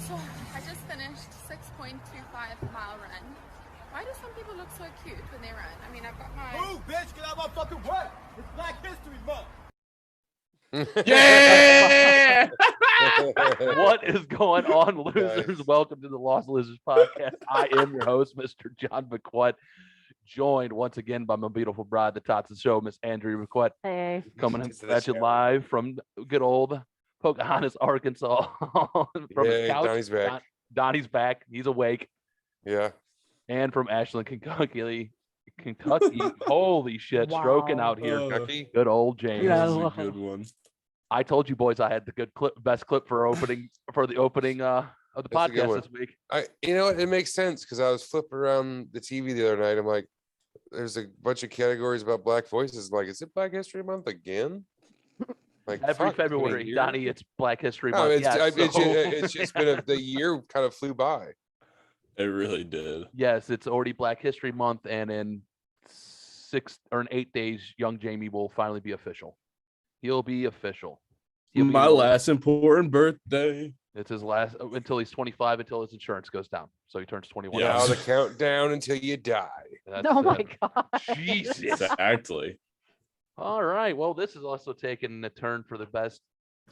So I just finished 6.25-mile run. Why do some people look so cute when they run? I mean, I've got my... Move, bitch! Get out of my fucking way! It's Black History Month! Yeah! What is going on, losers? Nice. Welcome to the Lost Losers podcast. I am your host, Mr. John McQuett, joined once again by my beautiful bride, the top of the show, Miss Andrea McQuett. Hey. Coming in To the at you show. live from good old Pocahontas, Arkansas. From his Yay, couch. Donnie's back. Donnie's back. He's awake. Yeah. And from Ashland, Kentucky. Holy shit, Wow. stroking out here. Kentucky. Good old James. Yeah. This is a good one. I told you boys I had the best clip for the opening of the That's a good podcast one. this week. You know what? It makes sense because I was flipping around the TV the other night. I'm like, there's a bunch of categories about Black voices. I'm like, is it Black History Month again? Like Every fuck, February, year? Donnie, it's Black History No, Month. it's just been the year kind of flew by. It really did. Yes, it's already Black History Month, and in 8 days, young Jamie will finally be official. He'll be official. My last important birthday. It's his last until he's 25, until his insurance goes down. So he turns 21. Yeah. Now the countdown until you die. That's Oh my it. god. Jesus. Exactly. All right. Well, this is also taking a turn for the best.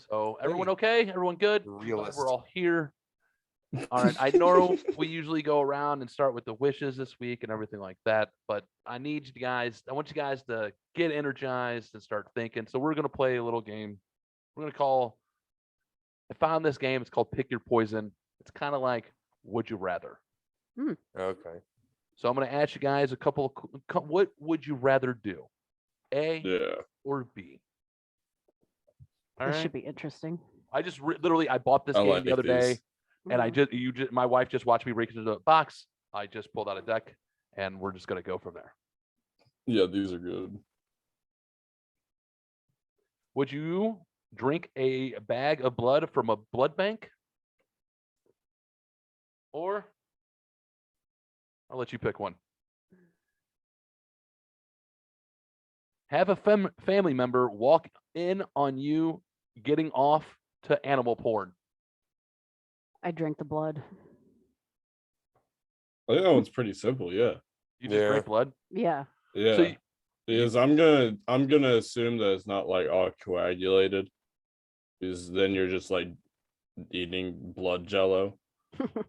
So everyone okay? Everyone good? Realist. We're all here. All right. I know we usually go around and start with the wishes this week and everything like that, but I want you guys to get energized and start thinking. So we're going to play a little game. We're going to I found this game. It's called Pick Your Poison. It's kind of like Would You Rather. Okay. So I'm going to ask you guys a couple of, what would you rather do? A Yeah. or B? All This right. should be interesting. I just literally I bought this I game like the other day, and Mhm. my wife just watched me reach into the box. I just pulled out a deck, and we're just gonna go from there. Yeah, these are good. Would you drink a bag of blood from a blood bank, or I'll let you pick one. Have a family member walk in on you getting off to animal porn. I drank the blood. I think that one's pretty simple. Yeah. You just Yeah. drink blood. Yeah. Yeah. So because I'm gonna assume that it's not like all coagulated, because then you're just like eating blood jello.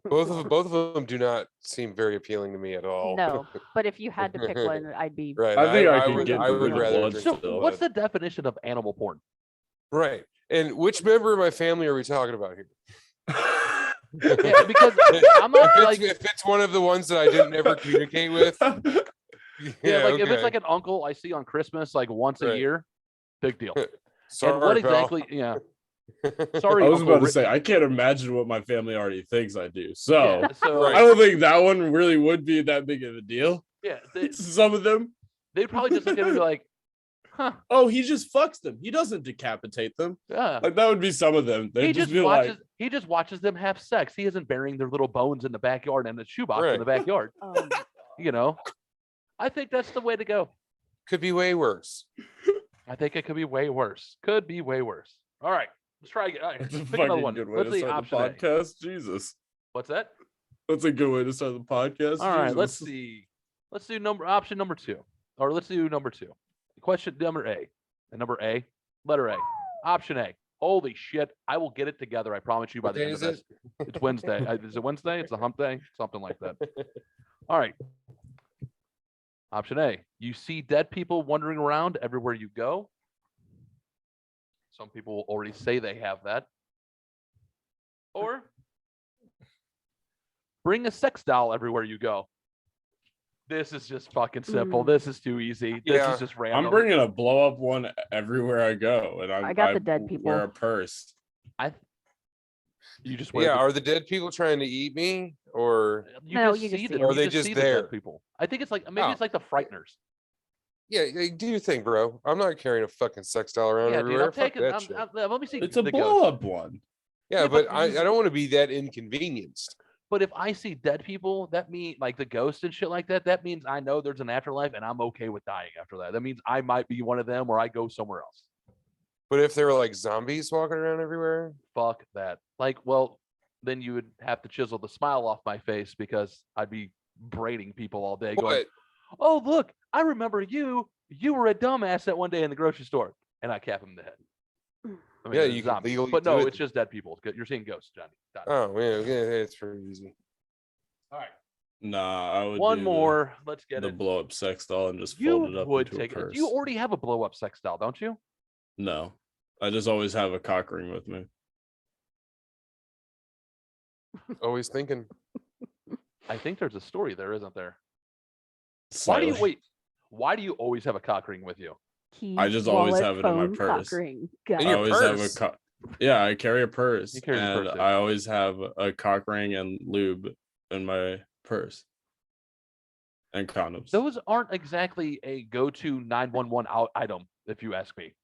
Both of them do not seem very appealing to me at all. No, but if you had to pick one, I'd be Right. I think I could would, get I would the rather blood drink So the still. what's blood. the definition of animal porn? Right. And which member of my family are we talking about here? Yeah, because I'm not like if it's one of the ones that I didn't ever communicate with. yeah, like if it's okay. like an uncle I see on Christmas like once a Right. year, big deal. Sorry, And what pal. exactly? Yeah, sorry. I was Uncle about to Rick. say I can't imagine what my family already thinks I do. So Yeah, so Right. I don't think that one really would be that big of a deal. yeah, Some of them, they'd probably just look at me and be like, "Huh, oh, he just fucks them. He doesn't decapitate them. yeah." Like that would be some of them. They'd just be like, He just watches them have sex. He isn't burying their little bones in the backyard and a shoebox in Right. the backyard. um, You know, I think that's the way to go. Could be way worse. I think it could be way worse. Could be way worse. All right, let's try again. All right, that's a pick another fucking one. good way Let's to see start the option A. podcast. Jesus. What's that? That's a good way to start the podcast. All right, let's Jesus. see. Let's do option number 2. Or let's do number 2. Question number A. And number A, letter A. Option A. Holy shit. I will get it together. I promise you by What the day end is of this. It's Wednesday. Is it Wednesday? It's a hump day? Something like that. All right. Option A. You see dead people wandering around everywhere you go. Some people will already say they have that. Or bring a sex doll everywhere you go. This is just fucking simple. This is too easy. This Yeah. is just random. I'm bringing a blow up one everywhere I go, and I got the dead people. Wear a purse. You just Yeah, are the dead people trying to eat me? Or No, you just see them. them. Or are they You just see the dead there? people. I think it's like maybe Oh. it's like the frighteners. yeah, do your thing, bro. I'm not carrying a fucking sex doll around Yeah, dude. everywhere. I'm Fuck taking. that shit. Let me see. It's a the blow ghost. up one. Yeah, Yeah, but but I don't want to be that inconvenienced. But if I see dead people, that means like the ghosts and shit like that. That means I know there's an afterlife, and I'm okay with dying after that. That means I might be one of them, or I go somewhere else. But if there were like zombies walking around everywhere, Fuck that. Like, well, then you would have to chisel the smile off my face because I'd be braiding people all day going, What? oh, look, I remember you. You were a dumbass that one day in the grocery store. And I cap him in the head. I mean, Yeah, it's you can zombies, legally but do no, it. it's just dead people. You're seeing ghosts, Johnny. Done. Oh man, yeah, it's pretty easy. All right. Nah, I would One do more. Let's get the it. blow up sex doll and just You fold it up would into take a purse. it. You already have a blow up sex doll, don't you? No, I just always have a cock ring with me. Always thinking. I think there's a story there, isn't there? Slightly. Why do you always have a cock ring with you? Keys, I just always wallet, have it in my phone, cock purse. ring. Got In I your it. always have a purse? cock. Yeah, I carry a purse, You carry a and purse, yeah. I always have a cock ring and lube in my purse, and condoms. Those aren't exactly a go-to 911 item, if you ask me.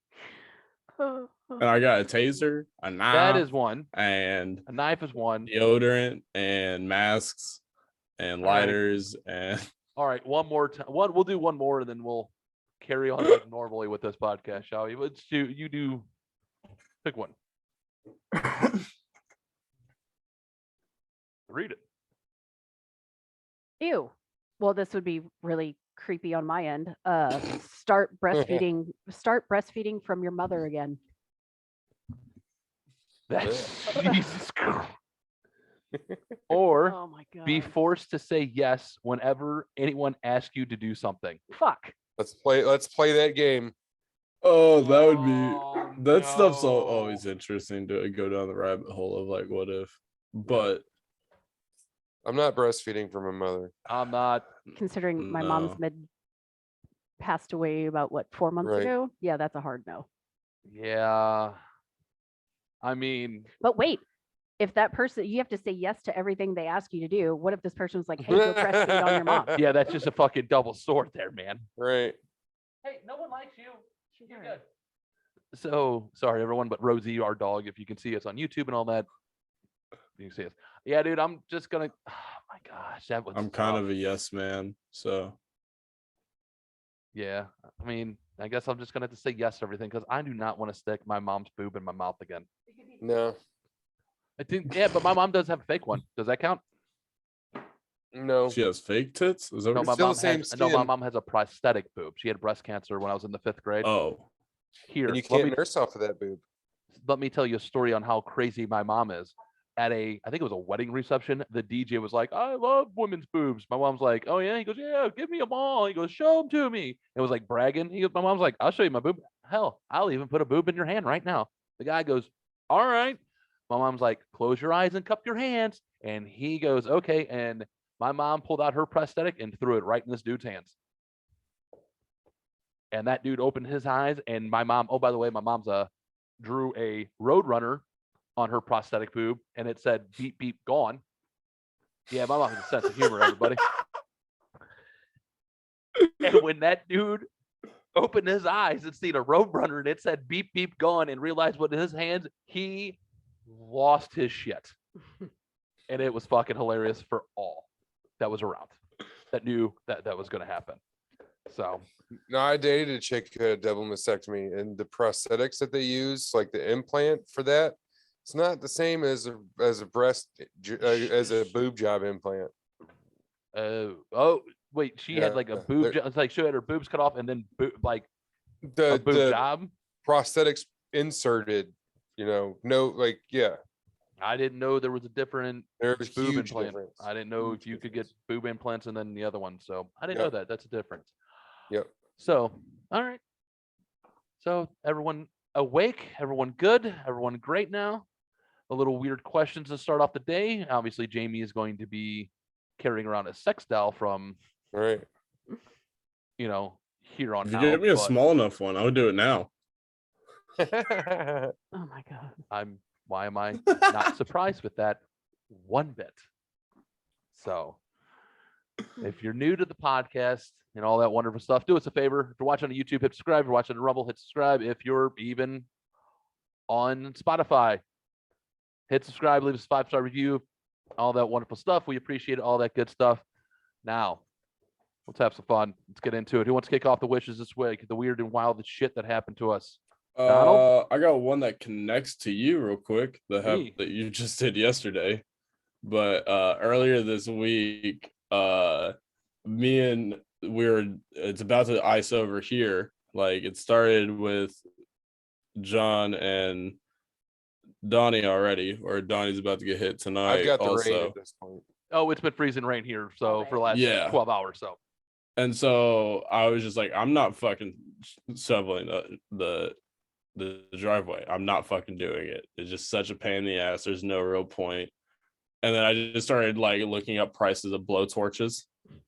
And I got a taser, a knife, That is one. and A knife is one. deodorant, and masks, and All right. lighters, and All right, one more time. We'll do one more, and then we'll carry on like normally with this podcast, shall we? Let's do. You do. Pick one. Read it. Ew. Well, this would be really creepy on my end. Start breastfeeding. Start breastfeeding from your mother again. That's Jesus Christ. Or Oh my god. be forced to say yes whenever anyone asks you to do something. Fuck. Let's play that game. oh, that would be Oh, that stuff's no. always interesting to go down the rabbit hole of like what if, but I'm not breastfeeding from a mother. I'm not. Considering my No. mom's passed away about what 4 months Right. ago. Yeah, that's a hard no. Yeah. I mean, But wait, if that person, you have to say yes to everything they ask you to do. What if this person was like, "Hey, go breastfeed on your mom"? yeah, that's just a fucking double sword there, man. Right. Hey, no one likes you. You're good. So sorry, everyone, but Rosie, our dog, if you can see us on YouTube and all that, you can see us. Yeah, dude, I'm just gonna. Oh my gosh, that was. I'm kind of a yes man. So Yeah, I mean, I guess I'm just gonna have to say yes to everything because I do not want to stick my mom's boob in my mouth again. No. I think, yeah, but my mom does have a fake one. Does that count? No. she has fake tits. Is that No, what my still mom the same has. No, my skin. mom has a prosthetic boob. She had breast cancer when I was in the 5th grade. Oh, Here, And you let can't me nurse off of that boob. let me tell you a story on how crazy my mom is. At I think it was a wedding reception, the DJ was like, I love women's boobs. My mom's like, oh yeah? He goes, yeah, give me them all. He goes, show them to me. It was like bragging. My mom's like, I'll show you my boob. Hell, I'll even put a boob in your hand right now. The guy goes, all right. My mom's like, close your eyes and cup your hands. And he goes, okay. And my mom pulled out her prosthetic and threw it right in this dude's hands. And that dude opened his eyes. And my mom, oh, by the way, my mom's drew a Roadrunner on her prosthetic boob, and it said beep beep gone. Yeah, my mom has a sense of humor, everybody. And when that dude opened his eyes and seen a Roadrunner and it said beep beep gone and realized what in his hands, he lost his shit. And it was fucking hilarious for all that was around that knew that was going to happen. So No, I dated a chick who had a double mastectomy, and the prosthetics that they use, like the implant for that, it's not the same as a as a boob job implant. oh wait, she had like a Yeah, boob it's like she had her boobs cut off and then like a The boob job. prosthetics inserted, no, like yeah, I didn't know there was a different there's boob huge implant. difference. I didn't know Huge if you could get difference. boob implants and then the other one. So I didn't know Yep. that. That's a difference. Yep. So, all right. So everyone awake, everyone good, everyone great now. A little weird questions to start off the day. Obviously, Jamie is going to be carrying around a sex doll from, All right. here on if you out. get me a but small enough one, I would do it now. Oh my god. why am I not surprised with that one bit? So if you're new to the podcast and all that wonderful stuff, do us a favor. If you're watching on YouTube, hit subscribe. If you're watching on Rumble, hit subscribe. If you're even on Spotify, hit subscribe, leave us a 5-star review, all that wonderful stuff. We appreciate all that good stuff. Now, let's have some fun. Let's get into it. Who wants to kick off the wishes this week? The weird and wild shit that happened to us. Donald? I got one that connects to you real quick. Me? That you just did yesterday. but earlier this week, it's about to ice over here. Like it started with John and Donnie already, or Donnie's about to get hit tonight. I've got the rain also. at this point. Oh, it's been freezing rain here, so for the last Yeah. 12 hours. So, and so I was just like, I'm not fucking shoveling the driveway. I'm not fucking doing it. It's just such a pain in the ass. There's no real point. And then I just started like looking up prices of blowtorches,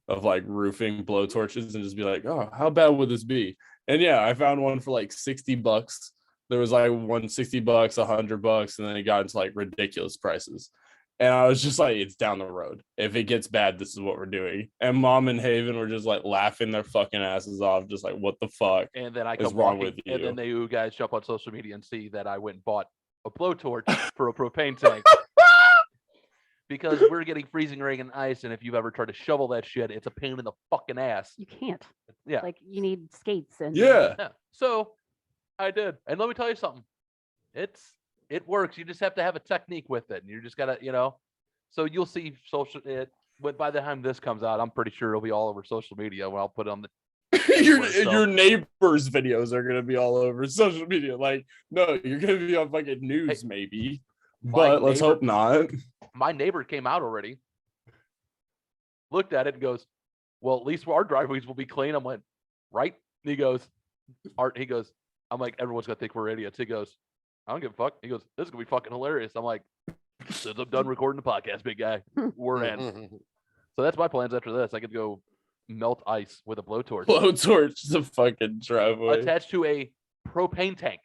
of like roofing blowtorches, and just be like, oh, how bad would this be? And yeah, I found one for like $60. There was like $160, $100, and then it got into like ridiculous prices. And I was just like, it's down the road. If it gets bad, this is what we're doing. And Mom and Haven were just like laughing their fucking asses off, just like, what the fuck? and then I is come wrong walking, with you? and then you guys jump on social media and see that I went and bought a blowtorch for a propane tank because we're getting freezing rain and ice. And if you've ever tried to shovel that shit, it's a pain in the fucking ass. You can't. Yeah. Like you need skates and Yeah. Yeah. So I did. And let me tell you something. It works. You just have to have a technique with it. And you just gotta, so you'll see but by the time this comes out, I'm pretty sure it'll be all over social media when I'll put it on the your neighbors' videos are gonna be all over social media. Like, no, you're gonna be on fucking news, maybe. But let's hope not. My neighbor came out already, looked at it and goes, well, at least our driveways will be clean. I went, right? And he goes, I'm like, everyone's gonna think we're idiots. He goes, I don't give a fuck. He goes, this is gonna be fucking hilarious. I'm like, since I'm done recording the podcast, big guy, we're in. So that's my plans after this. I could go melt ice with a blowtorch. Blowtorch the fucking driveway. Attached to a propane tank.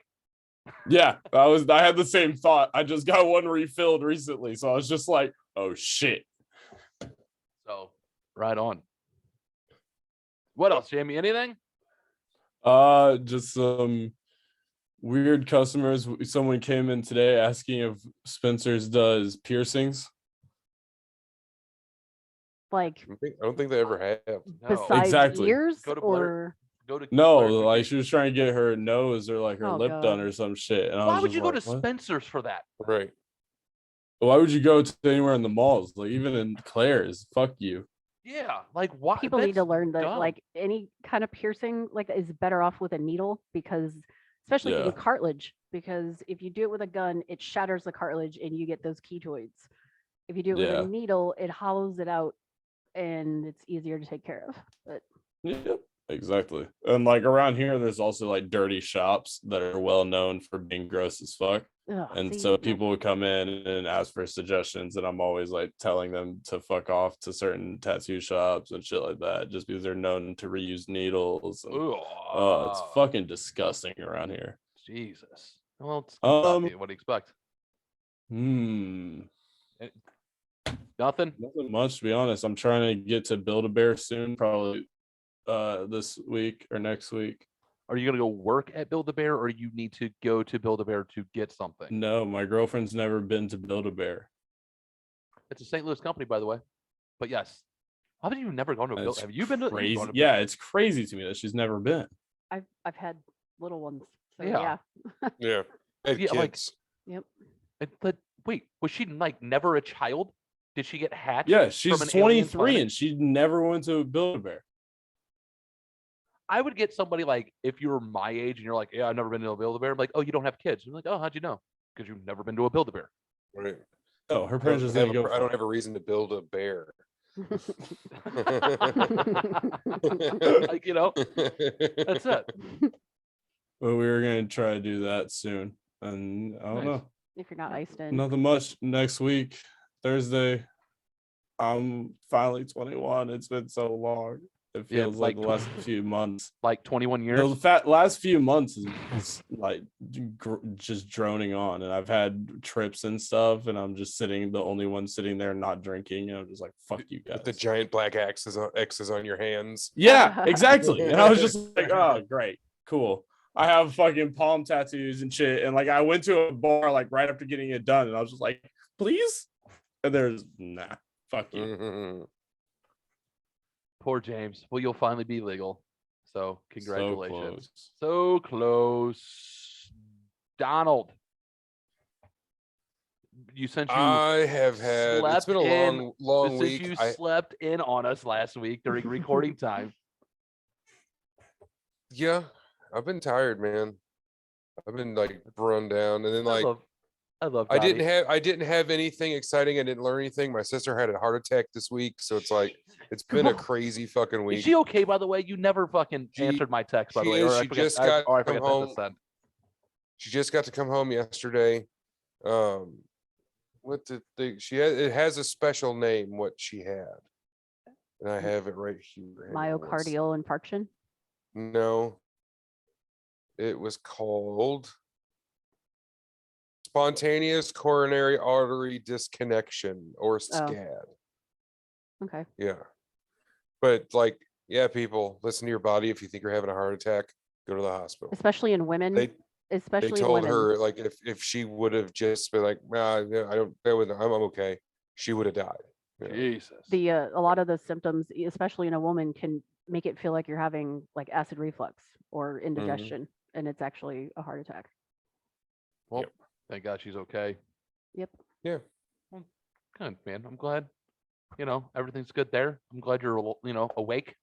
Yeah, I had the same thought. I just got one refilled recently, so I was just like, oh shit. So right on. What else, Jamie? Anything? Just some weird customers. Someone came in today asking if Spencer's does piercings. like I don't think they ever have. No. besides Exactly. ears Go to Blair. or Go to No, Blair like Cookie. she was trying to get her nose or like her Oh, lip God. done or some shit. And I Why was would just you go to like, what? Spencer's for that? Right. Why would you go to anywhere in the malls? Like even in Claire's, fuck you. Yeah, like why? people need to that's learn that dumb. like any kind of piercing like is better off with a needle because especially if you Yeah. do cartilage, because if you do it with a gun, it shatters the cartilage and you get those ketoids. If you do it with Yeah. a needle, it hollows it out and it's easier to take care of. But Yep, exactly. And like around here, there's also like dirty shops that are well known for being gross as fuck. ugh, And see, so no. people would come in and ask for suggestions, and I'm always like telling them to fuck off to certain tattoo shops and shit like that, just because they're known to reuse needles. And, oh, it's fucking disgusting around here. Jesus. Well, it's Kentucky. Um, What do you expect? Nothing Nothing. much, to be honest. I'm trying to get to Build-A-Bear soon, probably this week or next week. Are you gonna go work at Build-A-Bear, or you need to go to Build-A-Bear to get something? No, my girlfriend's never been to Build-A-Bear. It's a St. Louis company, by the way. But yes. How have you never gone to a Build? That's Have you been to? you've crazy. gone to Yeah, Build- it's crazy to me that she's never been. I've had little ones. So Yeah. yeah. Yeah. And Yeah, like- kids. But wait, was she like never a child? Did she get hatched? Yeah, from she's an alien 23 planet? and she never went to Build-A-Bear. I would get somebody like, if you were my age and you're like, yeah, I've never been to a Build-A-Bear. I'm like, oh, you don't have kids. I'm like, oh, how'd you know? Because you've never been to a Build-A-Bear. Right. Oh, her I parents don't, just have didn't a, go. I don't have a reason to build a bear. Like, that's it. Well, we were gonna try to do that soon, and I don't Nice. know. If you're not iced in. Nothing much. Next week, Thursday, I'm finally 21. It's been so long. It Yeah, feels like like the last few months. Like 21 years. The last few months is like just droning on, and I've had trips and stuff, and I'm just the only one sitting there not drinking, and I'm just like, fuck you guys. With the giant black X's on your hands. Yeah, exactly. And I was just like, oh, great, cool. I have fucking palm tattoos and shit, and like I went to a bar like right after getting it done, and I was just like, please, and there's nah, fuck you. Mhm. Poor James. Well, you'll finally be legal. So congratulations. close. So close. Donald. since you I have had. It's slept been a in- long since week. you slept in on us last week during recording time. Yeah, I've been tired, man. I've been like run down, and then like I love. I Donnie. didn't have anything exciting. I didn't learn anything. My sister had a heart attack this week, so it's like it's been a crazy fucking Is week. she okay? By the way, you never fucking She- answered my text. By the she way, is. or I She forget. just got I come forget home. that to send. She just got to come home yesterday. What did they? It has a special name. What she had, and I have it right here. Hang on one sec. Myocardial infarction. No, it was called spontaneous coronary artery disconnection, or SCAD. Okay. Yeah, but like, yeah, people, listen to your body. If you think you're having a heart attack, go to the hospital. Especially in women. They especially in told women. her like if she would have just been like, nah, yeah, I don't, I'm okay, she would have died. You know? Jesus. The a lot of the symptoms, especially in a woman, can make it feel like you're having like acid reflux or indigestion, and it's actually a heart attack. Well, thank God she's okay. Yep. Yeah. Well, good, man. I'm glad. You know, everything's good there. I'm glad you're, you know, awake.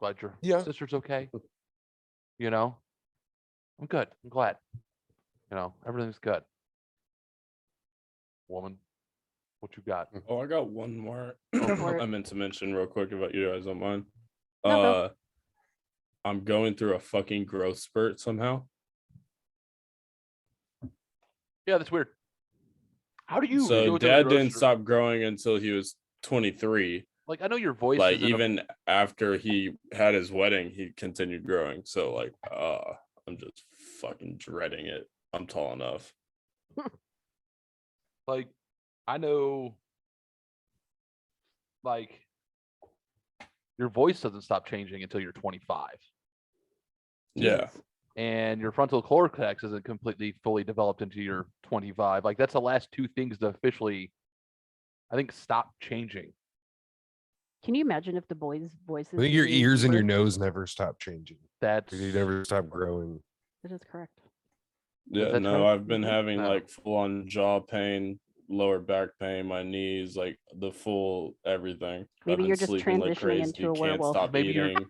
Glad your sister's okay. You know, I'm good. I'm glad. You know, everything's good. Woman, what you got? Oh, I got one more. Go for it. I meant to mention real quick about you guys don't mind. No, go. I'm going through a fucking growth spurt somehow. Yeah, that's weird. How do you? So go through a dad growth didn't spurt? stop growing until he was 23. Like, I know your voice Like is in a- even after he had his wedding, he continued growing. So like, I'm just fucking dreading it. I'm tall enough. like, I know, like, your voice doesn't stop changing until you're 25. Yeah. And your frontal cortex isn't completely fully developed into your 25. Like, that's the last two things to officially, I think, stop changing. Can you imagine if the boys' voices? I think your became ears and your deeper? nose never stop changing. That's You never stop growing. That is correct. Yeah, that no, true? I've been Mhm. having No. like full on jaw pain, lower back pain, my knees, like the full everything. Maybe I've been you're just sleeping like transitioning crazy, into a can't werewolf. stop Maybe you're- eating.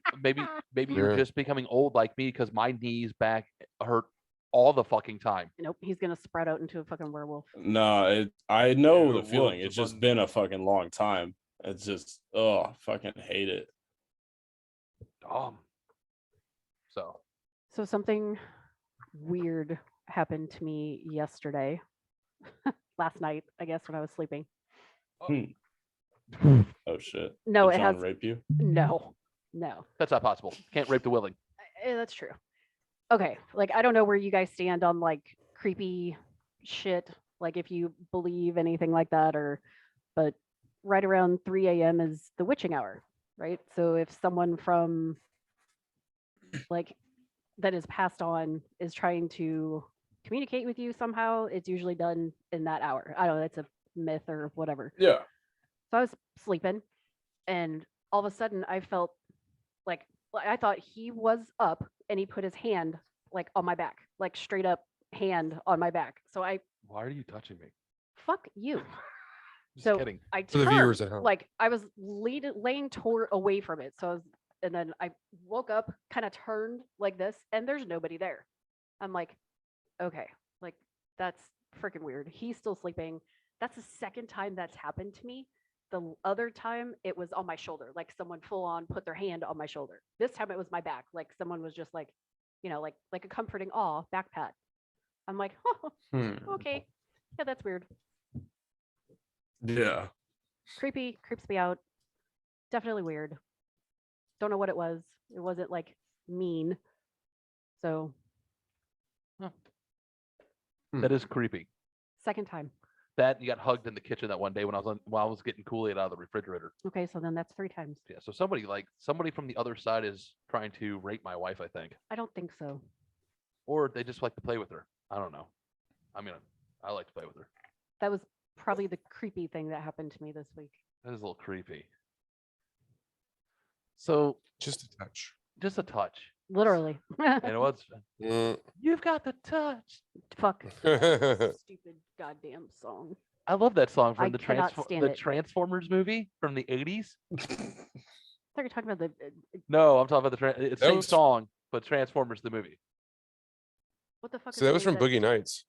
maybe you're Yeah. just becoming old like me, because my knees back hurt all the fucking time. Nope, he's gonna sprout out into a fucking werewolf. No, I know Yeah, the feeling. wolves It's just among- been a fucking long time. It's just fucking hate it. So So something weird happened to me yesterday, last night, I guess, when I was sleeping. Oh shit. No, Did it John has rape you? no. that's not possible. Can't rape the willing. That's true. Okay, like I don't know where you guys stand on like creepy shit, like if you believe anything like that, or but right around 3 a.m. is the witching hour, right? So if someone from like that is passed on is trying to communicate with you somehow, it's usually done in that hour. I don't know, it's a myth or whatever. Yeah. So I was sleeping, and all of a sudden I felt like I thought he was up, and he put his hand like on my back, like straight up hand on my back. So I Why are you touching me? fuck you. Just So kidding. I For the viewers turned, at home. like I was laying away from it. So I was, and then I woke up, kind of turned like this, and there's nobody there. I'm like, okay, like that's freaking weird. He's still sleeping. That's the second time that's happened to me. The other time it was on my shoulder, like someone full on put their hand on my shoulder. This time it was my back, like someone was just like, you know, like a comforting back pat. I'm like, oh, okay, yeah, that's weird. Yeah. Creepy, creeps me out. Definitely weird. Don't know what it was. It wasn't like mean. So That is creepy. second time. That you got hugged in the kitchen that one day when I was getting Kool-Aid out of the refrigerator. Okay, so then that's 3 times. Yeah. So somebody from the other side is trying to rape my wife, I think, I don't think so. or they just like to play with her. I don't know. I mean, I like to play with her. That was probably the creepy thing that happened to me this week. That is a little creepy. So Just a touch. just a touch. Literally. And it was. Mm. You've got the touch. Fuck. Stupid goddamn song. I love that song I from the cannot stand it. Transformers movie from the 80s. I thought you were talking about the. No, I'm talking about it's That same was- song, but Transformers the movie. What the fuck? So that was from Boogie Nights.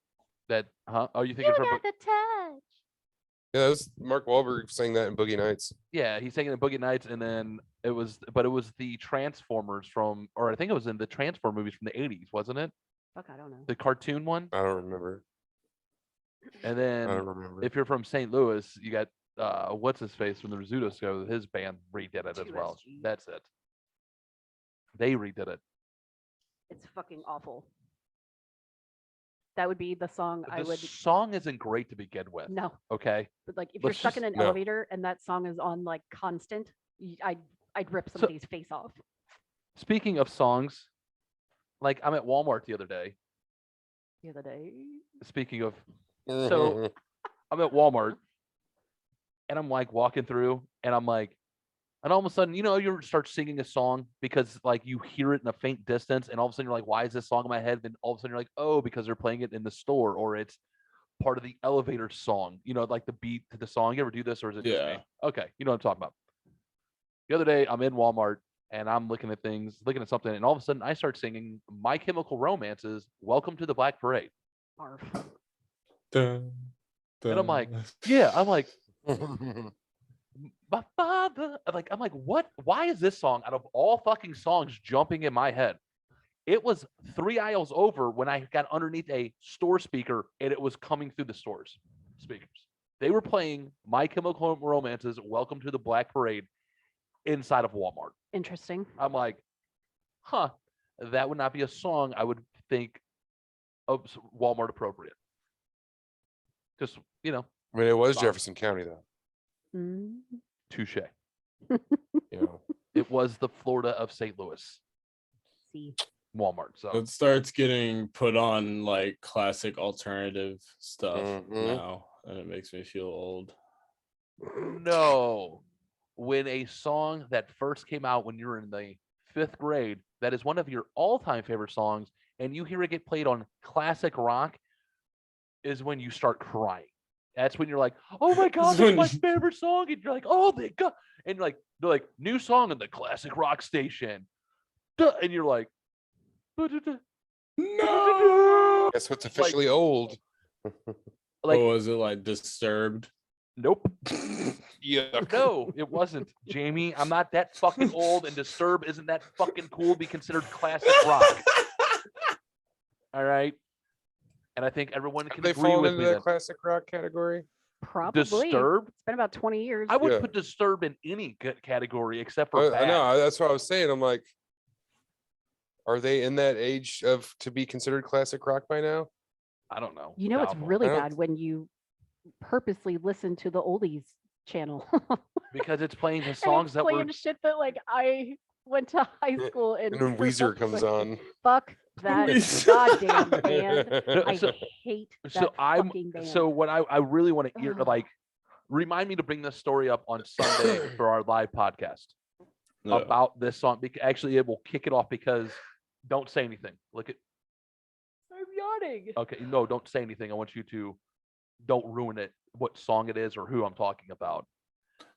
That Oh, you think You it's from? got the touch. Yeah, that was Mark Wahlberg sang that in Boogie Nights. Yeah, he's singing the Boogie Nights, and then it was the Transformers from, or I think it was in the Transform movies from the 80s, wasn't it? Fuck, I don't know. The cartoon one. I don't remember. And I then don't remember. if you're from St. Louis, you got what's his face from the Rizzuto show. His band redid it as well. 2SG. That's it. They redid it. It's fucking awful. That would be the song I The would. song isn't great to begin with. No, Okay. but like if Let's you're stuck in just- an no. elevator and that song is on like constant, I'd rip somebody's face off. Speaking of songs, like I'm at Walmart the other day. The other day. Speaking of, so I'm at Walmart and I'm like walking through and I'm like, and all of a sudden, you start singing a song because like you hear it in a faint distance, and all of a sudden you're like, why is this song in my head? Then all of a sudden you're like, oh, because they're playing it in the store, or it's part of the elevator song, like the beat to the song. You ever do this, or is it just me? Yeah. Okay, you know what I'm talking about. The other day, I'm in Walmart and I'm looking at something, and all of a sudden I start singing My Chemical Romance's "Welcome to the Black Parade." Arf. Dun, And I'm like, dun. yeah, I'm like, my father. I'm like, what? Why is this song out of all fucking songs jumping in my head? It was 3 aisles over when I got underneath a store speaker and it was coming through the store's speakers. They were playing My Chemical Romance's "Welcome to the Black Parade" inside of Walmart. Interesting. I'm like, huh, that would not be a song I would think of Walmart appropriate. Just, I mean, it was Fine. Jefferson County, though. Mm. touche. You know, It was the Florida of St. Louis See. Walmart. So It starts getting put on like classic alternative stuff Mhm. now, and it makes me feel old. no, when a song that first came out when you were in the 5th grade, that is one of your all-time favorite songs, and you hear it get played on classic rock, is when you start crying. That's when you're like, oh my God, that's my favorite song. And you're like, oh, they got, and they're like, new song on the classic rock station. Duh, and you're like, No. guess what's officially old? like, What was it like? Disturbed? nope. Yeah. No, it wasn't, Jamie. I'm not that fucking old, and Disturb isn't that fucking cool to be considered classic rock. All right. And I think everyone can They agree fall with into me that that classic rock category. Probably. Disturb. It's been about 20 years. I would Yeah. put Disturb in any category except for I bad. know. That's what I was saying. I'm like, are they in that age of to be considered classic rock by now? I don't know. You know, it's Doubtful. really I don't- bad when you purposely listen to the oldies channel. because it's playing the And songs it's that were playing shit that like I went to high school and And when Weezer comes on, fuck that Weezer. goddamn band. No, I so, hate so that I'm fucking band. so what I really want to hear, Ugh. like, remind me to bring this story up on Sunday for our live podcast No. about this song. Actually, it will kick it off because don't say anything. Look at I'm yawning. okay, no, don't say anything. I want you to don't ruin it. What song it is or who I'm talking about.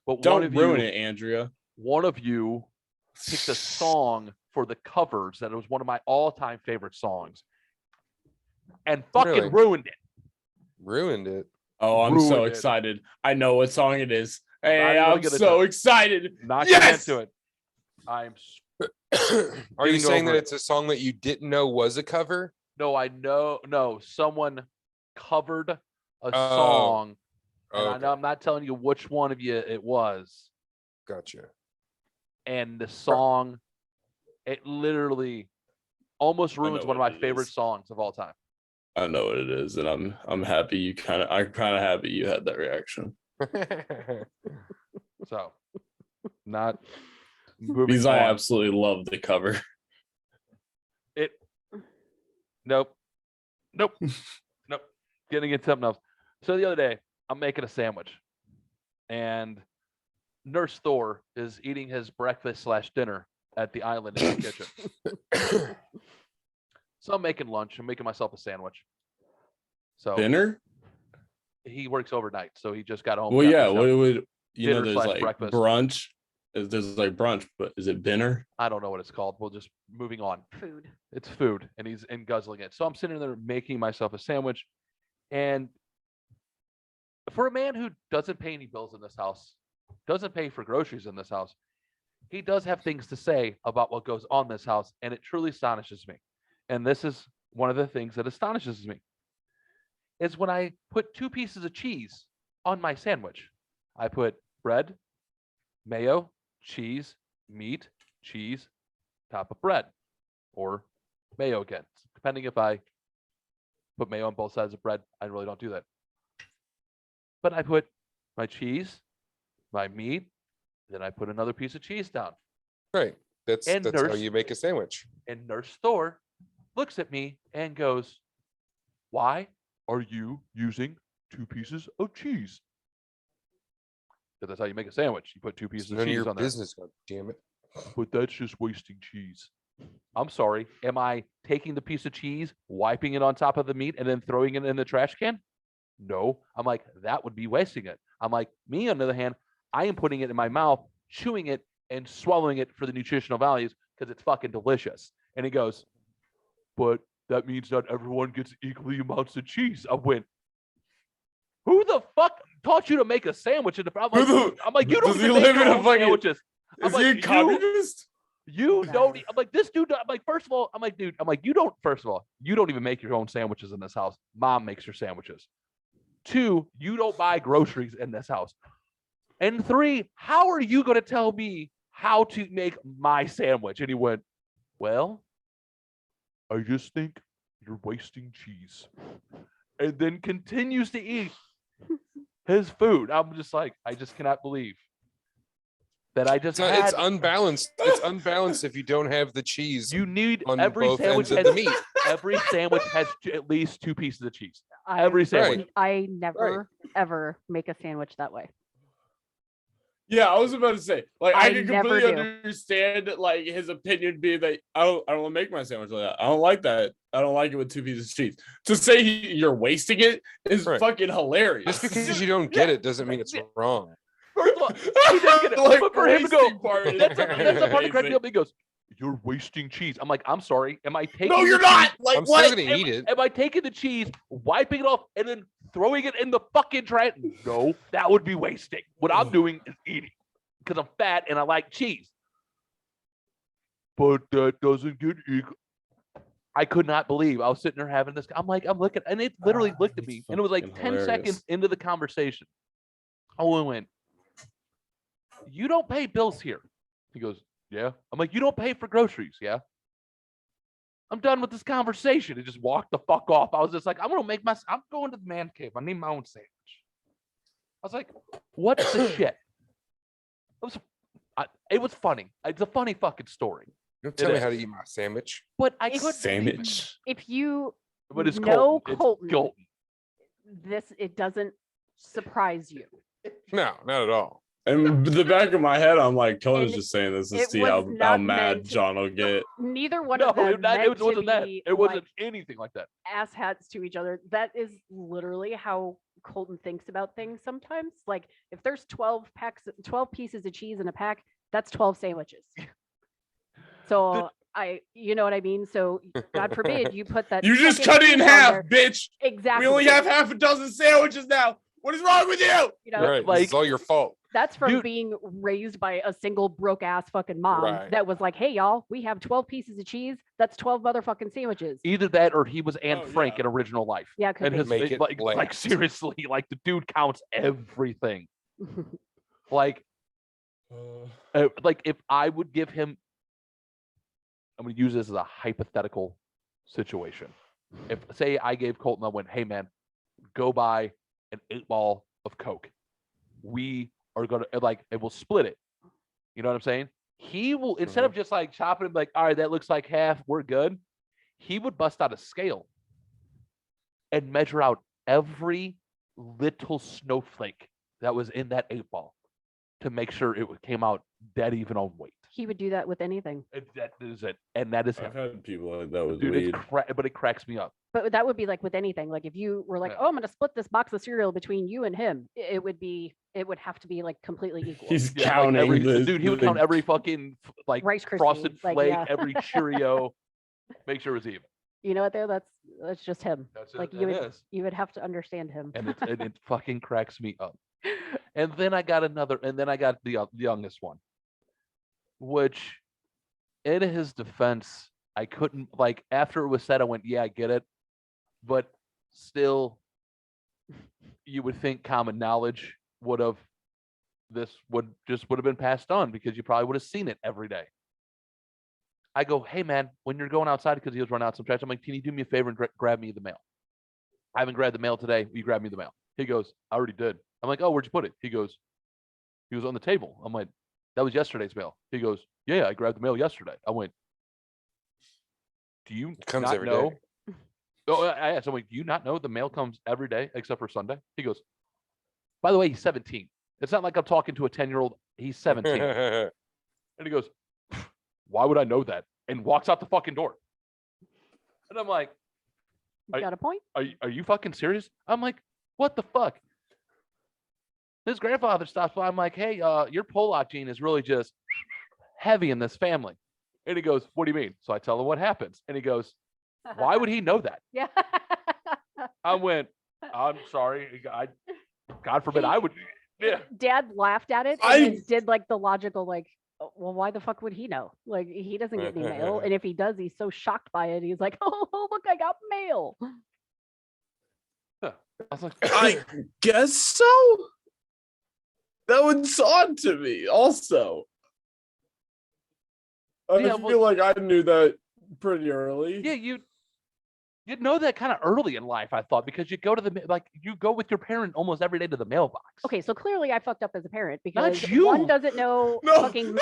But one Don't of ruin you, it, Andrea. one of you picked a song for the covers that was one of my all-time favorite songs, and fucking Really? ruined it. ruined it. Oh, I'm so Ruined it. excited. I know what song it is. not Hey, even I'm gonna so tell- excited. Not Yes! getting into it. I'm Are you Getting saying over that it. it's a song that you didn't know was a cover? no, I know no. Someone covered a Oh, song, and I Okay, know I'm not telling you which one of you it was. gotcha. And the song, it literally almost I know ruins one of what my it favorite is. songs of all time. I know what it is, and I'm happy I'm kind of happy you had that reaction. So, not moving Because I on. absolutely love the cover. It. Nope. Nope. Nope. Getting into something else. So the other day, I'm making a sandwich, and Nurse Thor is eating his breakfast/dinner at the island in the kitchen. So I'm making lunch. I'm making myself a sandwich. So Dinner? he works overnight, so he just got home. Well, got yeah. some What would dinner there's slash like breakfast. brunch. There's like brunch, but is it dinner? I don't know what it's called. We'll just moving on. Food. It's food, and he's guzzling it. So I'm sitting there making myself a sandwich, and for a man who doesn't pay any bills in this house, doesn't pay for groceries in this house, he does have things to say about what goes on in this house, and it truly astonishes me. And this is one of the things that astonishes me, is when I put 2 pieces of cheese on my sandwich. I put bread, mayo, cheese, meat, cheese, top of bread, or mayo again. Depending if I put mayo on both sides of bread, I really don't do that. But I put my cheese, my meat, then I put another piece of cheese down. Right. That's And how nurse- you make a sandwich. And Nurse Thor looks at me and goes, "Why are you using 2 pieces of cheese?" Because that's how you make a sandwich. You put 2 pieces It's of none of cheese your on there. business, God damn it. But that's just wasting cheese. I'm sorry. Am I taking the piece of cheese, wiping it on top of the meat, and then throwing it in the trash can? No. I'm like, that would be wasting it. I'm like, me, on the other hand, I am putting it in my mouth, chewing it, and swallowing it for the nutritional values because it's fucking delicious. And he goes, but that means not everyone gets equally amounts of cheese. I went, who the fuck taught you to make a sandwich in the I'm like, you don't Does he even make live your in a own fucking- sandwiches. I'm Is like, he a you- communist? You don't. I'm like, this dude. I'm like, first of all, I'm like, dude. I'm like, you don't. First of all, you don't even make your own sandwiches in this house. Mom makes your sandwiches. 2, you don't buy groceries in this house. And 3, how are you going to tell me how to make my sandwich? And he went, well, I just think you're wasting cheese. And then continues to eat his food. I'm just like, I just cannot believe that I just So had. it's unbalanced. It's unbalanced if you don't have the cheese You need on every both sandwich ends of has the meat. every sandwich has at least 2 pieces of cheese. I, Every sandwich. Right. I never ever make a sandwich that way. Yeah, I was about to say, like, I I can never completely do. understand, like, his opinion being that I don't want to make my sandwich like that. I don't like that. I don't like it with 2 pieces of cheese. To say you're wasting it is Right. fucking hilarious. Just because you don't get it doesn't mean it's wrong. First of all, he didn't get it. Like, But for him to go, wasting part is that's the part that cracked me amazing. up. He goes, "You're wasting cheese." I'm like, I'm sorry. Am I taking? No, the you're cheese- not. Like, I'm what? still gonna eat it. Am I taking the cheese, wiping it off, and then throwing it in the fucking trash? No, that would be wasting. What I'm doing is eating because I'm fat and I like cheese. But that doesn't get equal. I could not believe I was sitting there having this. I'm like, I'm looking, and it literally looked at that's me, and it was like fucking 10 hilarious. seconds into the conversation. I went, "You don't pay bills here." He goes, "Yeah." I'm like, "You don't pay for groceries, yeah?" I'm done with this conversation. He just walked the fuck off. I was just like, I'm going to the man cave. I need my own sandwich. I was like, what the shit? It was funny. It's a funny fucking story. Don't tell me is. how to eat my sandwich. But I It's couldn't believe it. Sandwich. If you But it's know Colton. Colton. It's Colton. it doesn't surprise you. No, not at all. In the back of my head, I'm like, Colin's And just saying this to it see was how not mad meant- John will get. Neither one No, of them it meant to wasn't that. be It wasn't like anything like that. asshats to each other. That is literally how Colton thinks about things sometimes. Like if there's 12 pieces of cheese in a pack, that's 12 sandwiches. So you know what I mean? So God forbid you put that. You just second cut it in cheese on half, there. bitch. Exactly. We only have half a dozen sandwiches now. What is wrong with you? You know, Right. like- It's all your fault. that's from Dude. being raised by a single broke ass fucking mom Right. that was like, hey y'all, we have 12 pieces of cheese. That's 12 motherfucking sandwiches. Either that or he was Anne Oh, Frank yeah. in original life. Yeah, could And be. his Make it like last. seriously, like the dude counts everything. Like like if I would give him, I'm going to use this as a hypothetical situation. If say I gave Colton, I went, "Hey man, go buy an 8-ball of Coke. We are going to like, and we'll split it." You know what I'm saying? He will, instead of just like chopping it, like, "All right, that looks like half, we're good." He would bust out a scale and measure out every little snowflake that was in that 8-ball to make sure it came out dead even on weight. He would do that with anything. That is it, and that is him. I've had people like that with Dude, weed. but it cracks me up. But that would be like with anything. Like if you were like, Yeah. oh, I'm going to split this box of cereal between you and him, it would have to be like completely equal. He's Yeah, counting like the dude. He would count every fucking like Rice Krispie, frosted like, flake, yeah. every Cheerio, make sure it was even. You know what? There, that's just him. That's Like it. you would have to understand him. And it fucking cracks me up. And then I got the youngest one, which, in his defense, I couldn't, like, after it was said, I went, yeah, I get it, but still, you would think common knowledge would have been passed on, because you probably would have seen it every day. I go, hey man, when you're going outside, because he was running out some trash, I'm like, can you do me a favor and grab me the mail? I haven't grabbed the mail today. Will you grab me the mail? He goes, I already did. I'm like, oh, where'd you put it? He was on the table. I'm like, that was yesterday's mail. He goes, yeah, I grabbed the mail yesterday. I went, do you Comes not every know? day. Oh, I asked, I'm like, do you not know the mail comes every day except for Sunday? He goes, by the way, he's 17. It's not like I'm talking to a 10-year-old. He's 17. And he goes, why would I know that? And walks out the fucking door. And I'm like, You got a point? are you fucking serious? I'm like, what the fuck? His grandfather stops by. I'm like, hey, your Pollock gene is really just heavy in this family. And he goes, what do you mean? So I tell him what happens. And he goes, why would he know that? Yeah. I went, I'm sorry. God forbid I would. Yeah. Dad laughed at it and then did like the logical, like, "Oh, well, why the fuck would he know? Like, he doesn't get any mail. And if he does, he's so shocked by it. He's like, oh, look, I got mail. I was like, I guess so. That was odd to me also. I Yeah, feel like I knew that pretty early. yeah, you'd know that kind of early in life, I thought, because you go to you go with your parent almost every day to the mailbox. Okay, so clearly I fucked up as a parent because you. one doesn't know No. fucking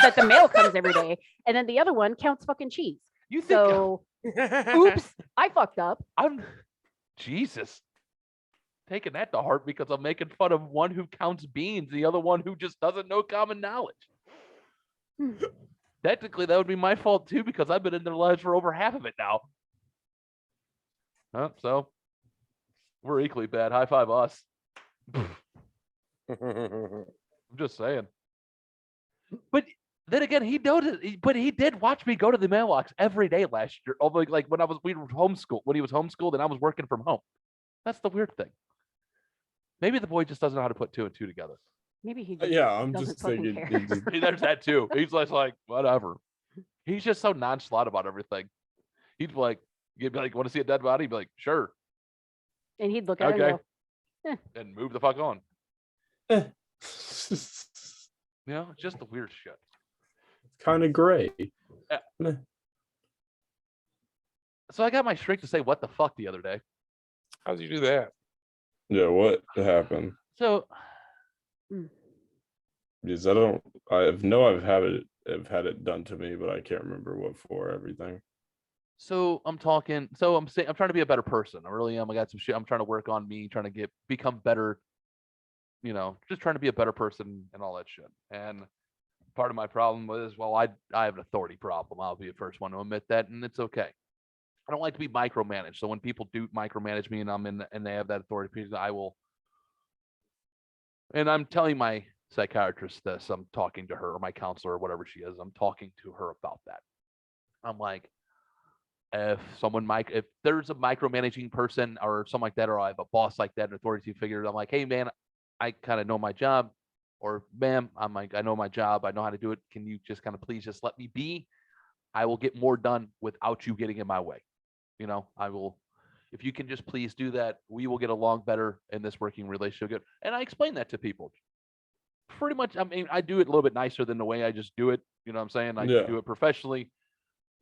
that the mail comes every day, and then the other one counts fucking cheese. You think So, oops, I fucked up. I'm Jesus taking that to heart because I'm making fun of one who counts beans, the other one who just doesn't know common knowledge. Technically, that would be my fault too, because I've been in their lives for over half of it now. So we're equally bad. High five us. I'm just saying. But then again, he did watch me go to the mailbox every day last year. Like when we were homeschooled, when he was homeschooled and I was working from home. That's the weird thing. Maybe the boy just doesn't know how to put two and two together. Maybe he just Yeah, I'm doesn't just fucking thinking. care. There's that too. He's just like, whatever. He's just so nonchalant about everything. He'd be like, you'd be like, want to see a dead body? He'd be like, sure. And he'd look at it Okay. and go, And move the fuck on. It's You know, just the weird shit. kind of gray. So I got my shrink to say what the fuck the other day. How'd you do that? Yeah, what happened? So Because I've had it done to me, but I can't remember what for everything. I'm trying to be a better person. I really am. I got some shit I'm trying to work on me, trying to become better, just trying to be a better person and all that shit. And part of my problem was, well, I have an authority problem. I'll be the first one to admit that, and it's okay. I don't like to be micromanaged. So when people do micromanage me and they have that authority, I will. And I'm telling my psychiatrist this. I'm talking to her, or my counselor, or whatever she is. I'm talking to her about that. I'm like, if there's a micromanaging person or something like that, or I have a boss like that, an authority figure, I'm like, hey man, I kind of know my job, or ma'am, I'm like, I know my job, I know how to do it. Can you just kind of please just let me be? I will get more done without you getting in my way. I will, if you can just please do that, we will get along better in this working relationship. And I explain that to people. Pretty much, I mean, I do it a little bit nicer than the way I just do it. You know what I'm saying? I do it professionally.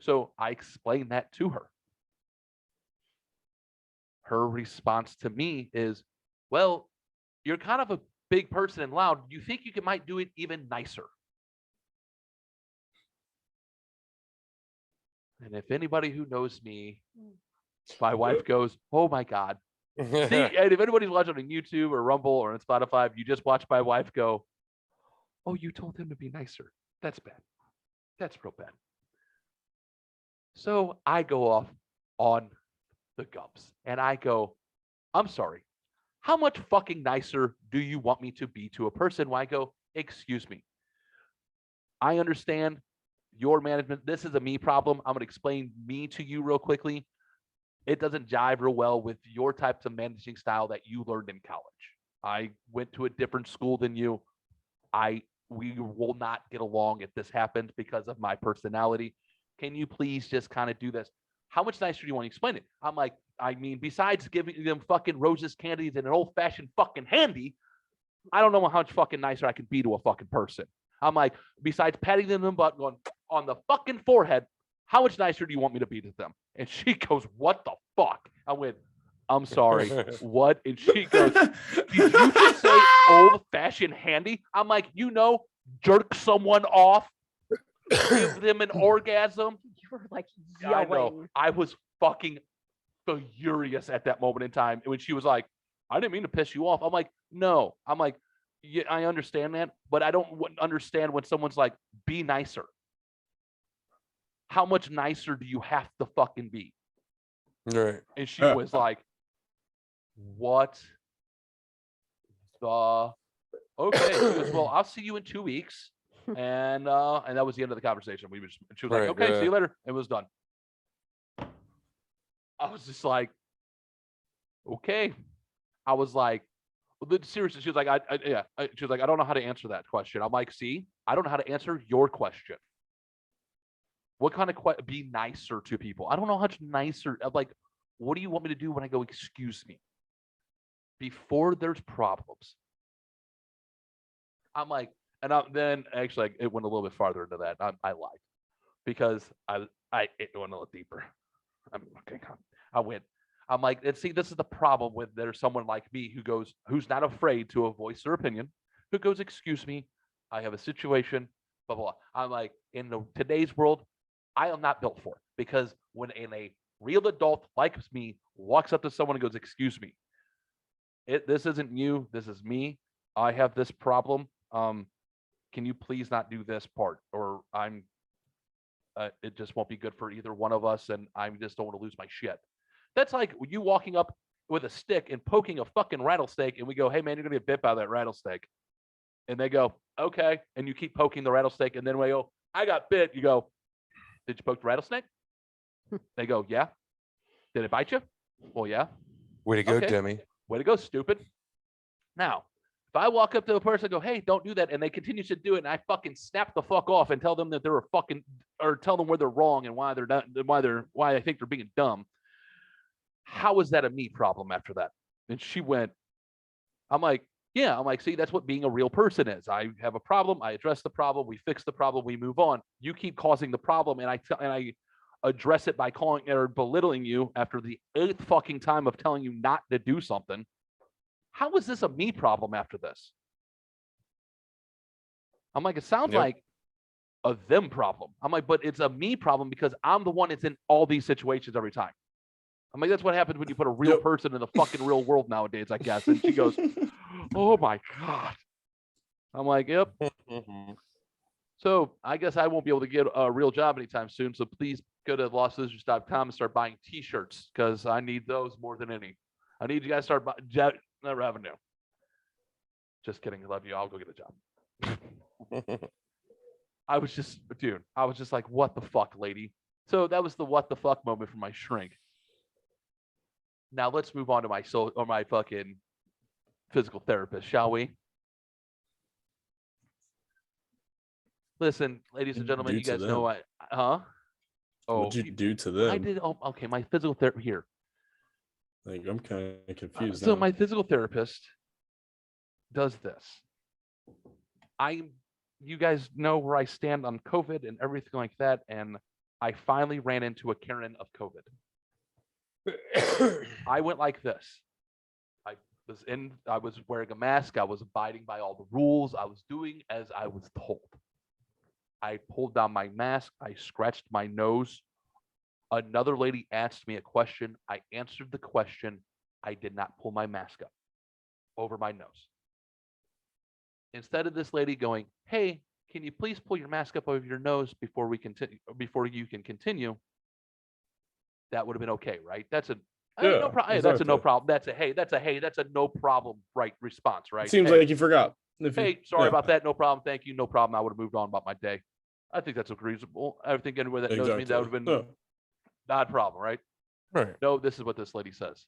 So I explained that to her. Her response to me is, well, you're kind of a big person and loud. You think you might do it even nicer. And if anybody who knows me, my wife goes, oh my God. See, and if anybody's watching on YouTube or Rumble or on Spotify, you just watch my wife go, oh, you told him to be nicer. That's bad. That's real bad. So I go off on the gumps and I go, I'm sorry. How much fucking nicer do you want me to be to a person? When I go, excuse me. I understand your management. This is a me problem. I'm going to explain me to you real quickly. It doesn't jive real well with your types of managing style that you learned in college. I went to a different school than you. We will not get along if this happens because of my personality. Can you please just kind of do this? How much nicer do you want to explain it? I'm like, I mean, besides giving them fucking roses, candies, and an old-fashioned fucking handy, I don't know how much fucking nicer I can be to a fucking person. I'm like, besides patting them on the butt, going on the fucking forehead, how much nicer do you want me to be to them? And she goes, what the fuck? I went, I'm sorry, what? And she goes, did you just say old-fashioned handy? I'm like, jerk someone off, give them an orgasm. You were like I know. yelling. I was fucking furious at that moment in time. And when she was like, I didn't mean to piss you off. I'm like, no. I'm like, yeah, I understand that, but I don't understand when someone's like, be nicer. How much nicer do you have to fucking be? Right. And she was like, what the? Okay. She goes, well, I'll see you in 2 weeks. And that was the end of the conversation. She was like, okay, see you later. It was done. I was just like, okay. I was like, seriously, she was like, she was like, I don't know how to answer that question. I'm like, see, I don't know how to answer your question. What kind of be nicer to people? I don't know how much nicer. I'm like, what do you want me to do when I go, excuse me? Before there's problems. I'm like, and then actually it went a little bit farther into that. I lied because it went a little deeper. I'm like, and see, this is the problem with there's someone like me who's not afraid to voice their opinion, who goes, excuse me, I have a situation, blah, blah, blah. I'm like, in today's world, I am not built for it because when a real adult like me walks up to someone and goes, excuse me, this isn't you, this is me. I have this problem. Can you please not do this part? Or it just won't be good for either one of us. And I just don't want to lose my shit. That's like you walking up with a stick and poking a fucking rattlesnake. And we go, hey man, you're going to get bit by that rattlesnake. And they go, okay. And you keep poking the rattlesnake. And then we go, I got bit. You go, did you poke the rattlesnake? They go, yeah. Did it bite you? Well, yeah. Way to go, okay. dummy. Way to go, stupid. Now, if I walk up to a person and go, hey, don't do that, and they continue to do it, and I fucking snap the fuck off and tell them that they're a fucking, or tell them where they're wrong and why they're not, why I think they're being dumb. How is that a me problem after that? And she went, I'm like, yeah. I'm like, see, that's what being a real person is. I have a problem. I address the problem. We fix the problem. We move on. You keep causing the problem, and I address it by calling or belittling you after the 8th fucking time of telling you not to do something. How is this a me problem after this? I'm like, it sounds like a them problem. I'm like, but it's a me problem because I'm the one that's in all these situations every time. I'm like, that's what happens when you put a real person in the fucking real world nowadays, I guess. And she goes, oh my God. I'm like, yep. So I guess I won't be able to get a real job anytime soon. So please go to lostlosers.com and start buying t-shirts because I need those more than any. I need you guys to start buying revenue. Just kidding. I love you. I'll go get a job. I was just like, what the fuck, lady? So that was the what the fuck moment for my shrink. Now let's move on to my fucking physical therapist, shall we? Listen, ladies and gentlemen, you guys know What'd you do to them? I did. Oh, okay, my physical therapist here. Like, I'm kind of confused. So my physical therapist does this. You guys know where I stand on COVID and everything like that, and I finally ran into a Karen of COVID. I went like this. I was wearing a mask. I was abiding by all the rules. I was doing as I was told. I pulled down my mask. I scratched my nose. Another lady asked me a question. I answered the question. I did not pull my mask up over my nose. Instead of this lady going, hey, can you please pull your mask up over your nose before we continue? Before you can continue, that would have been okay, right? That's a hey, no problem. Hey, that's a no exactly. problem. That's a no problem, right? Response, right? It seems Hey, like you forgot. hey, sorry about that. No problem. Thank you. No problem. I would have moved on about my day. I think that's reasonable. I think anywhere that knows me, that would have been not a problem, right? Right. No, this is what this lady says.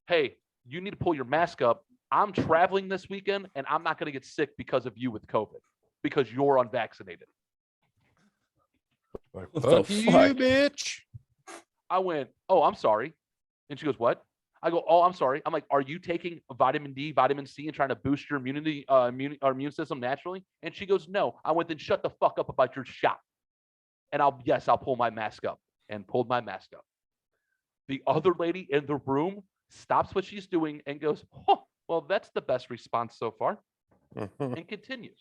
Hey, you need to pull your mask up. I'm traveling this weekend, and I'm not going to get sick because of you with COVID, because you're unvaccinated. Like, What fuck the you, fuck? bitch. I went, oh, I'm sorry. And she goes, what? I go, oh, I'm sorry. I'm like, are you taking vitamin D, vitamin C, and trying to boost your immune system naturally? And she goes, no. I went, then shut the fuck up about your shot. And I'll pull my mask up, and pulled my mask up. The other lady in the room stops what she's doing and goes, oh, well, that's the best response so far, and continues.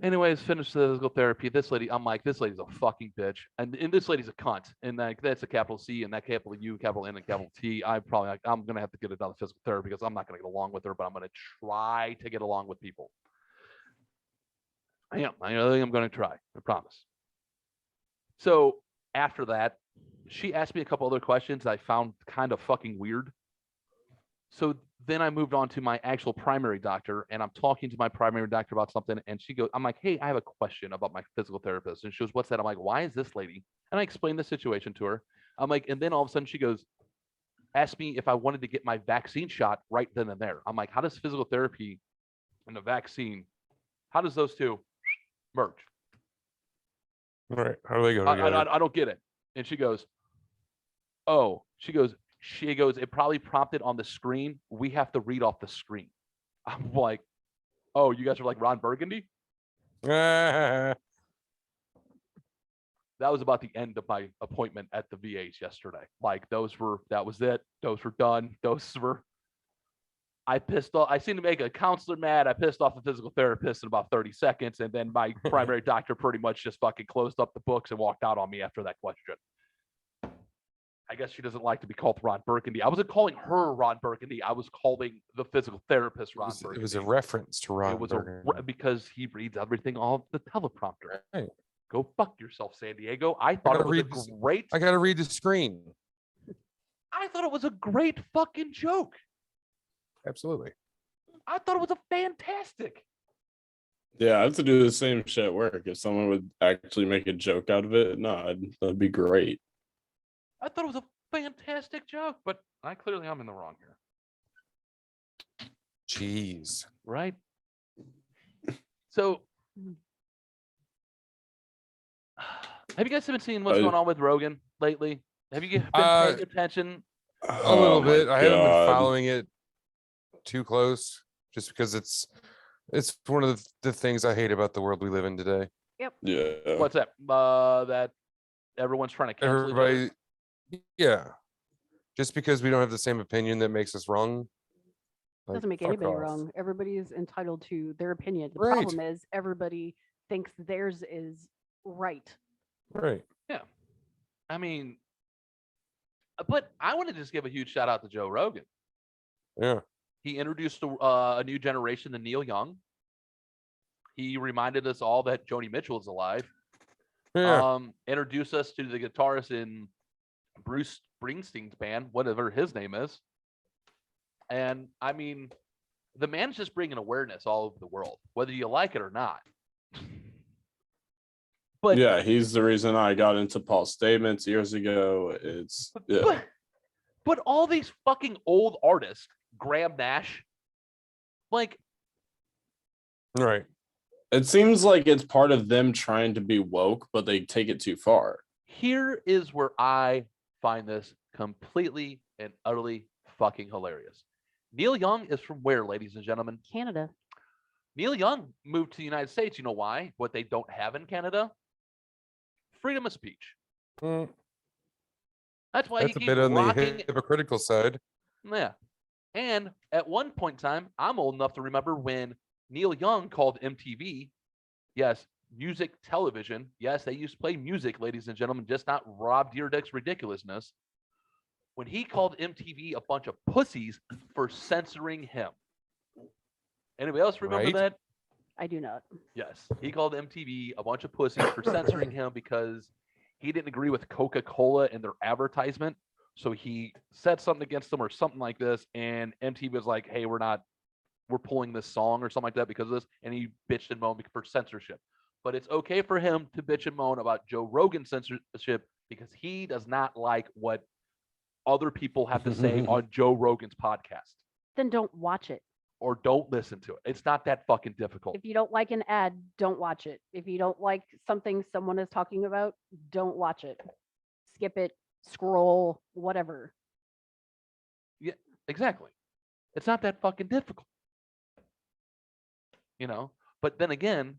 Anyways, finished the physical therapy. This lady, I'm like, this lady's a fucking bitch. And this lady's a cunt. And like, that's a capital C and that capital U, capital N, and capital T. I'm going to have to get another physical therapy because I'm not going to get along with her, but I'm going to try to get along with people. I think I'm going to try. I promise. So after that, she asked me a couple other questions I found kind of fucking weird. So then I moved on to my actual primary doctor, and I'm talking to my primary doctor about something, and she goes, I'm like, hey, I have a question about my physical therapist. And she goes, what's that? I'm like, why is this lady? And I explained the situation to her. I'm like, and then all of a sudden she goes, ask me if I wanted to get my vaccine shot right then and there. I'm like, how does physical therapy and the vaccine, how does those two merge? Right. How do they go together? I don't get it. And she goes, oh, she goes, it probably prompted on the screen. We have to read off the screen. I'm like, oh, you guys are like Ron Burgundy? That was about the end of my appointment at the VAs yesterday. Like that was it. Those were done. I pissed off. I seemed to make a counselor mad. I pissed off the physical therapist in about 30 seconds. And then my primary doctor pretty much just fucking closed up the books and walked out on me after that question. I guess she doesn't like to be called Ron Burgundy. I wasn't calling her Ron Burgundy. I was calling the physical therapist Ron Burgundy. It was a reference to Ron Burgundy. Because he reads everything off the teleprompter. Right. Go fuck yourself, San Diego. I thought it was great. I got to read the screen. I thought it was a great fucking joke. Absolutely. I thought it was a fantastic. Yeah, I have to do the same shit at work. If someone would actually make a joke out of it, that'd be great. I thought it was a fantastic joke, but I'm in the wrong here. Jeez. Right? So, have you guys been seeing what's going on with Rogan lately? Have you been paying attention? A little bit. I haven't been following it too close, just because it's one of the things I hate about the world we live in today. Yep. Yeah. What's that? That everyone's trying to cancel everybody. Yeah. Just because we don't have the same opinion that makes us wrong. Like, doesn't make fuck anybody off. wrong. Everybody is entitled to their opinion. The Right. problem is everybody thinks theirs is right. Right. Yeah. I mean, but I want to just give a huge shout out to Joe Rogan. Yeah. He introduced a new generation to Neil Young. He reminded us all that Joni Mitchell is alive. Yeah. Introduced us to the guitarist in Bruce Springsteen's band, whatever his name is. And I mean, the man's just bringing awareness all over the world, whether you like it or not. But yeah, he's the reason I got into Paul's statements years ago. But all these fucking old artists, Graham Nash, like, Right. It seems like it's part of them trying to be woke, but they take it too far. Here is where I find this completely and utterly fucking hilarious. Neil Young is from where, ladies and gentlemen? Canada. Neil Young moved to the United States. You know why? What they don't have in Canada? Freedom of speech. That's why That's he a keeps bit on rocking. the hypocritical side. Yeah. And at one point in time, I'm old enough to remember when Neil Young called MTV, yes, music television. Yes, they used to play music, ladies and gentlemen, just not Rob Dyrdek's ridiculousness. When he called MTV a bunch of pussies for censoring him. Anybody else remember Right. that? I do not. Yes. He called MTV a bunch of pussies for censoring him because he didn't agree with Coca-Cola and their advertisement. So he said something against them or something like this. And MTV was like, hey, we're pulling this song or something like that because of this. And he bitched and moaned for censorship. But it's okay for him to bitch and moan about Joe Rogan's censorship because he does not like what other people have to say on Joe Rogan's podcast. Then don't watch it. Or don't listen to it. It's not that fucking difficult. If you don't like an ad, don't watch it. If you don't like something someone is talking about, don't watch it. Skip it, scroll, whatever. Yeah, exactly. It's not that fucking difficult. But then again,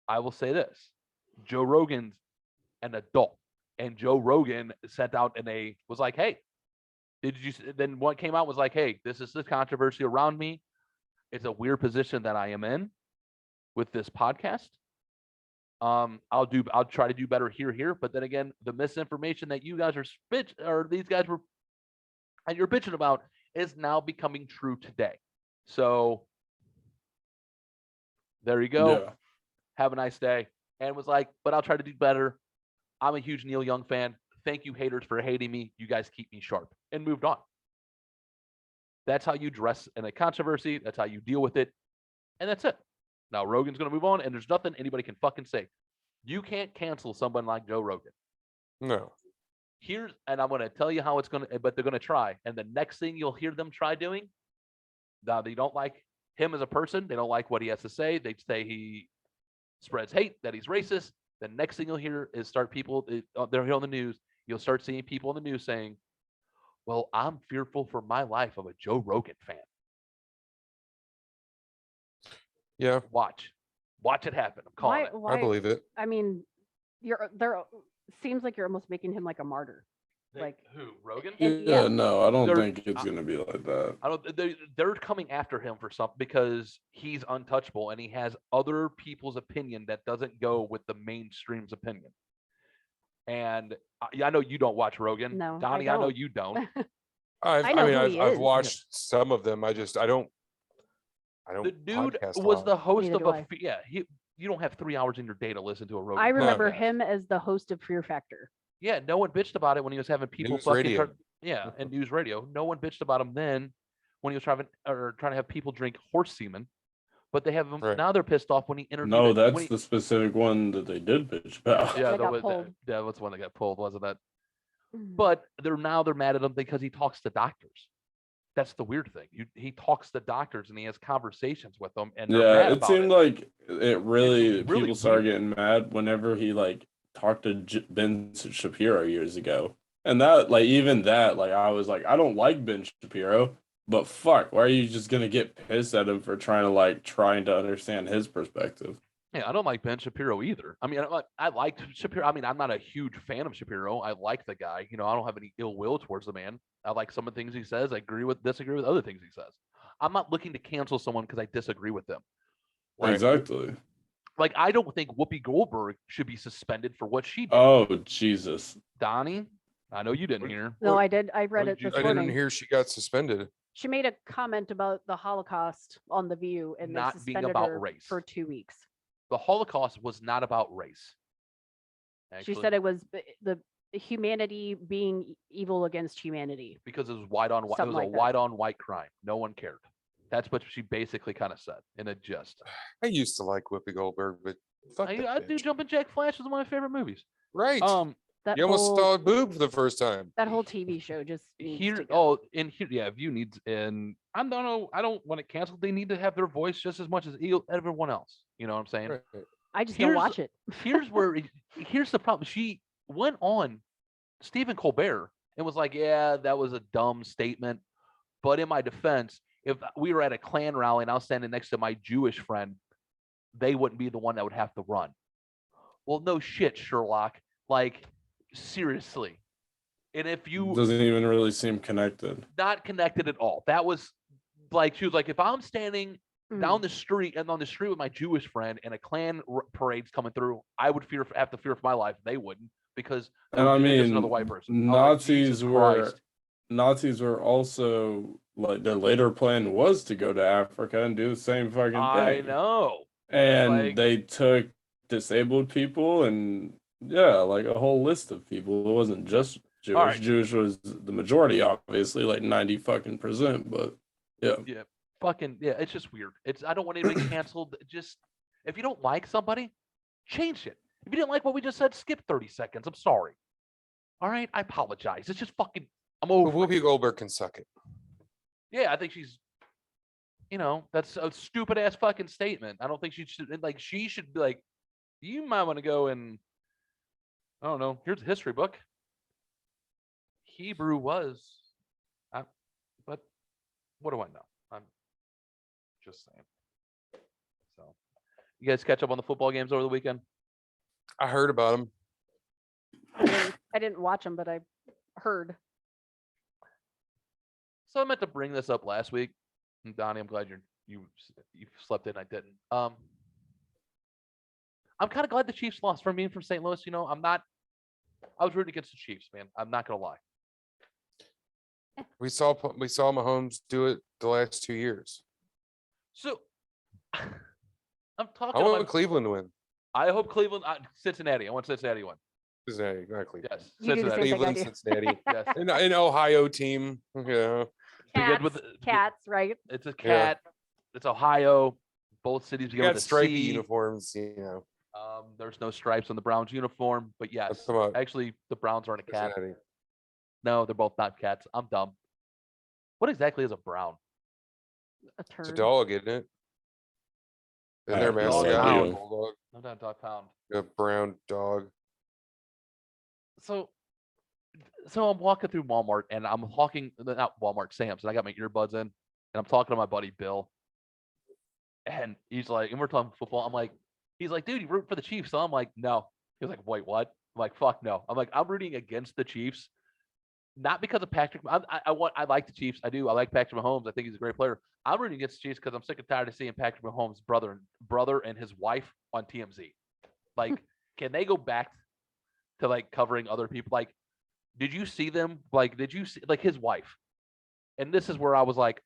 I will say this. Joe Rogan's an adult. And Joe Rogan sent out was like, hey, then what came out was like, hey, this is the controversy around me. It's a weird position that I am in with this podcast. I'll try to do better here. But then again, the misinformation that you guys these guys were, and you're bitching about is now becoming true today. So there you go. Yeah. Have a nice day. And was like, but I'll try to do better. I'm a huge Neil Young fan. Thank you, haters, for hating me. You guys keep me sharp. And moved on. That's how you dress in a controversy. That's how you deal with it. And that's it. Now, Rogan's going to move on, and there's nothing anybody can fucking say. You can't cancel someone like Joe Rogan. No. And I'm going to tell you how it's going to, but they're going to try. And the next thing you'll hear them try doing, now they don't like him as a person. They don't like what he has to say. They say he spreads hate, that he's racist. The next thing you'll hear is they're here on the news. You'll start seeing people on the news saying, well, I'm fearful for my life of a Joe Rogan fan. Yeah. Watch it happen. I'm calling it. I believe it. I mean, seems like you're almost making him like a martyr. Like who? Rogan? Yeah, no, I don't They're- think it's gonna be like that. I don't. They're coming after him for something because he's untouchable and he has other people's opinion that doesn't go with the mainstream's opinion. And I know you don't watch Rogan. No, Donnie, I know don't. you don't. I know who he I've is. watched some of them. I don't. The dude podcast a was lot. the host Neither of do I. you don't have 3 hours in your day to listen to a Rogan. I remember podcast. him as the host of Fear Factor. Yeah, no one bitched about it when he was having people News fucking radio. and news radio. No one bitched about him then when he was trying to have people drink horse semen. But they have him Right. now. They're pissed off when he interviewed. No, when that's he- the specific one that they did bitch about. yeah, That got pulled. yeah, that's the one that got pulled, wasn't that? Mm. But they're mad at him because he talks to doctors. That's the weird thing. He talks to doctors and he has conversations with them. And they're mad Yeah, it about seemed like it really It's really people started weird. getting mad whenever he talked to Ben Shapiro years ago, and that even that I was like, I don't like Ben Shapiro, but fuck, why are you just gonna get pissed at him for trying to understand his perspective? Yeah, I don't like Ben Shapiro either. I mean, I liked Shapiro. I mean, I'm not a huge fan of Shapiro. I like the guy. I don't have any ill will towards the man. I like some of the things he says. I disagree with other things he says. I'm not looking to cancel someone because I disagree with them. Exactly. I don't think Whoopi Goldberg should be suspended for what she did. Oh Jesus. Donnie, I know you didn't hear. No, I did. I read What it did you- this I morning. didn't hear she got suspended. She made a comment about the Holocaust on The View, and Not they being suspended about her race. for 2 weeks. The Holocaust was not about race. She said it was the humanity being evil against humanity. because it was white on white. It Something was a like that. white on white crime. No one cared. That's what she basically kind of said in a gist. I used to like Whoopi Goldberg, but fuck that I do bitch. Jumpin' Jack Flash is one of my favorite movies. Right. That you almost whole saw a boob for the first time. that whole TV show just needs to go. View needs, and I don't want it canceled. They need to have their voice just as much as everyone else. You know what I'm saying? Right. I just don't here's- watch it. Here's the problem. She went on Stephen Colbert and was like, yeah, that was a dumb statement. But in my defense, if we were at a Klan rally and I was standing next to my Jewish friend, they wouldn't be the one that would have to run. Well, no shit, Sherlock. Seriously. And if you Doesn't even really seem connected. not connected at all, that was she was like, if I'm standing down the street and on the street with my Jewish friend and a Klan parade's coming through, I would have to fear for my life. They wouldn't, because they And would I do it against mean, another white person. I was like, Jesus Christ. Nazis were also like their later plan was to go to Africa and do the same fucking thing. I know. And Like- they took disabled people and like a whole list of people. It wasn't just Jewish. right. Jewish was the majority, obviously, like 90%, but yeah. Yeah. Fucking yeah, it's just weird. I don't want anybody canceled. Just if you don't like somebody, change it. If you didn't like what we just said, skip 30 seconds. I'm sorry. All right, I apologize. It's just fucking I'm over. But Whoopi Goldberg can suck it. Yeah, I think she's that's a stupid ass fucking statement. I don't think she should like she should be like, you might want to go and I don't know, here's a history book. Hebrew was but what do I know? I'm just saying. So you guys catch up on the football games over the weekend? I heard about him. I didn't watch them, but I heard. So I meant to bring this up last week. And Donnie, I'm glad you slept in. I didn't. I'm kind of glad the Chiefs lost. From being from St. Louis, I was rooting against the Chiefs, man. I'm not gonna lie. We saw Mahomes do it the last 2 years. So I'm I talking. want Cleveland to win. I hope Cleveland, Cincinnati. I want Cincinnati to win. Cincinnati, not Cleveland. Yes, You do the Cincinnati. same thing I Cleveland, do. Cincinnati, Yes, an Ohio team. Yeah, Be good with Cats, right? it's a cat. It's Ohio. Both cities you begin got with a stripy C. uniforms. There's no stripes on the Browns uniform, but yes, Come on, actually, the Browns aren't a cat. Cincinnati. No, they're both not cats. I'm dumb. What exactly is a brown? A It's a turd. dog, isn't it? And I their have no mascot is a idea. bulldog, I'm not dog pound. a brown dog. So I'm walking through Walmart and I'm talking, not Walmart, Sam's, and I got my earbuds in and I'm talking to my buddy Bill. And he's like, and we're talking football. I'm like, he's like, dude, you root for the Chiefs? So I'm like, no. He was like, wait, what? I'm like, fuck no. I'm like, I'm rooting against the Chiefs, not because of Patrick. I like the Chiefs. I do. I like Patrick Mahomes. I think he's a great player. I'm rooting against the Chiefs because I'm sick and tired of seeing Patrick Mahomes' brother and his wife on TMZ. Like, can they go back to like covering other people? Like, did you see them? Like, did you see like his wife? And this is where I was like,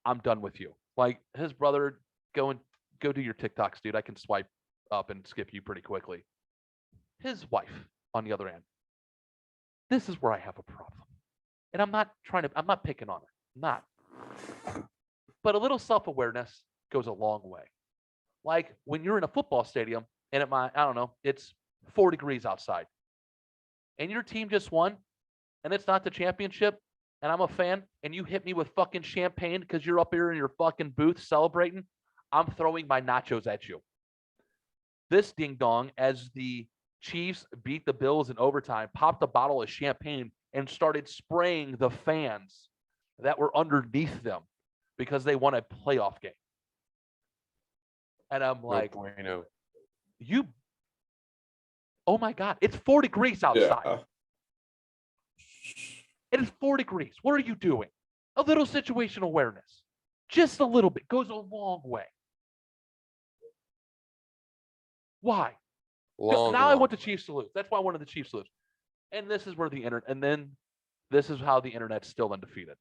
I'm done with you. Like his brother, go do your TikToks, dude. I can swipe up and skip you pretty quickly. His wife, on the other hand, this is where I have a problem. And I'm not picking on her. I'm not. But a little self-awareness goes a long way. Like when you're in a football stadium and it's 4 degrees outside and your team just won and it's not the championship and I'm a fan and you hit me with fucking champagne because you're up here in your fucking booth celebrating, I'm throwing my nachos at you. This ding dong, as the Chiefs beat the Bills in overtime, popped a bottle of champagne and started spraying the fans that were underneath them because they won a playoff game. And I'm like, No bueno. oh my God, it's 4 degrees outside. Yeah. It is 4 degrees. What are you doing? A little situational awareness. Just a little bit goes a long way. Why? Now I want the Chiefs to lose. That's why I wanted the Chiefs to lose. And this is where this is how the internet's still undefeated.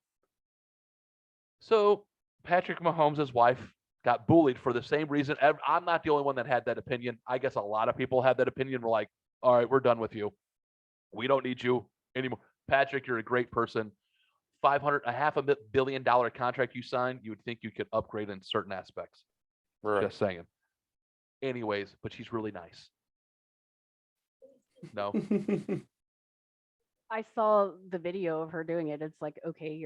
So Patrick Mahomes' wife got bullied for the same reason. I'm not the only one that had that opinion. I guess a lot of people had that opinion. We're like, all right, we're done with you. We don't need you anymore. Patrick, you're a great person. $500 million contract you signed, you would think you could upgrade in certain aspects. Right. Just saying. Anyways, but she's really nice. No. I saw the video of her doing it. It's like, okay,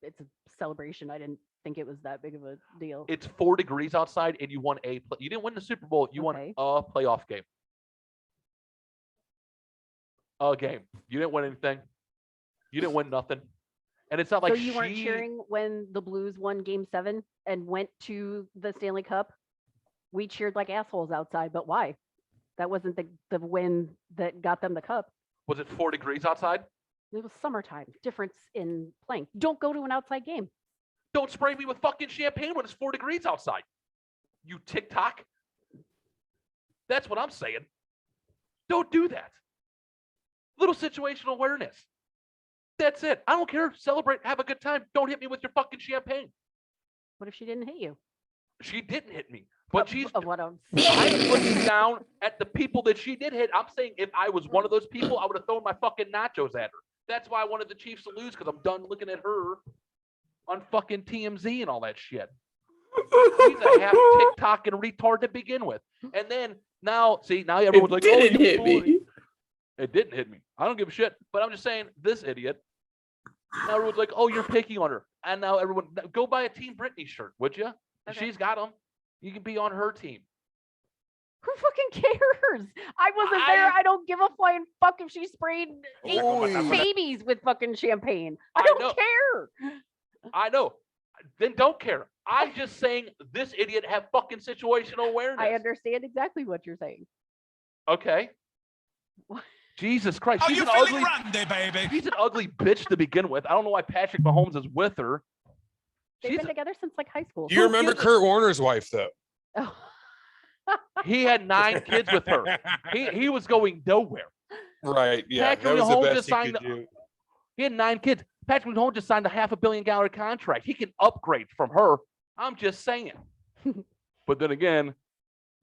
it's a celebration. I didn't think it was that big of a deal. It's 4 degrees outside and you won you didn't win the Super Bowl, you Okay. won a playoff game. A game. You didn't win anything. You didn't win nothing. And it's not like So you weren't cheering when the Blues won Game 7 and went to the Stanley Cup? We cheered like assholes outside, but why? That wasn't the win that got them the cup. Was it 4 degrees outside? It was summertime. Difference in playing. Don't go to an outside game. Don't spray me with fucking champagne when it's 4 degrees outside. You TikTok. That's what I'm saying. Don't do that. Little situational awareness. That's it. I don't care. Celebrate. Have a good time. Don't hit me with your fucking champagne. What if she didn't hit you? She didn't hit me, but Of- she's. of what I'm I'm looking down at the people that she did hit. I'm saying if I was one of those people, I would have thrown my fucking nachos at her. That's why I wanted the Chiefs to lose, because I'm done looking at her on fucking TMZ and all that shit. She's a half TikTok and retard to begin with. And then now everyone's like, didn't oh, you hit me. bully. It didn't hit me. I don't give a shit. But I'm just saying, this idiot. Now everyone's like, oh, you're picking on her. And now everyone, go buy a Team Britney shirt, would you? Okay. She's got them. You can be on her team. Who fucking cares? I wasn't there. I don't give a flying fuck if she sprayed Oy. babies with fucking champagne. I I don't know. care. I know. Then don't care. I'm just saying this idiot have fucking situational awareness. I understand exactly what you're saying. Okay. What? Jesus Christ. Are She's you an feeling ugly, randy, baby? she's an ugly bitch to begin with. I don't know why Patrick Mahomes is with her. They've She's been together since like high school. Do you remember Kurt Warner's wife though? Oh. He had 9 kids with her. He was going nowhere. Right. Yeah. Patrick That was the Mahomes best just he signed could do. He had 9 kids. Patrick Mahomes just signed a $500 million contract. He can upgrade from her. I'm just saying. But then again,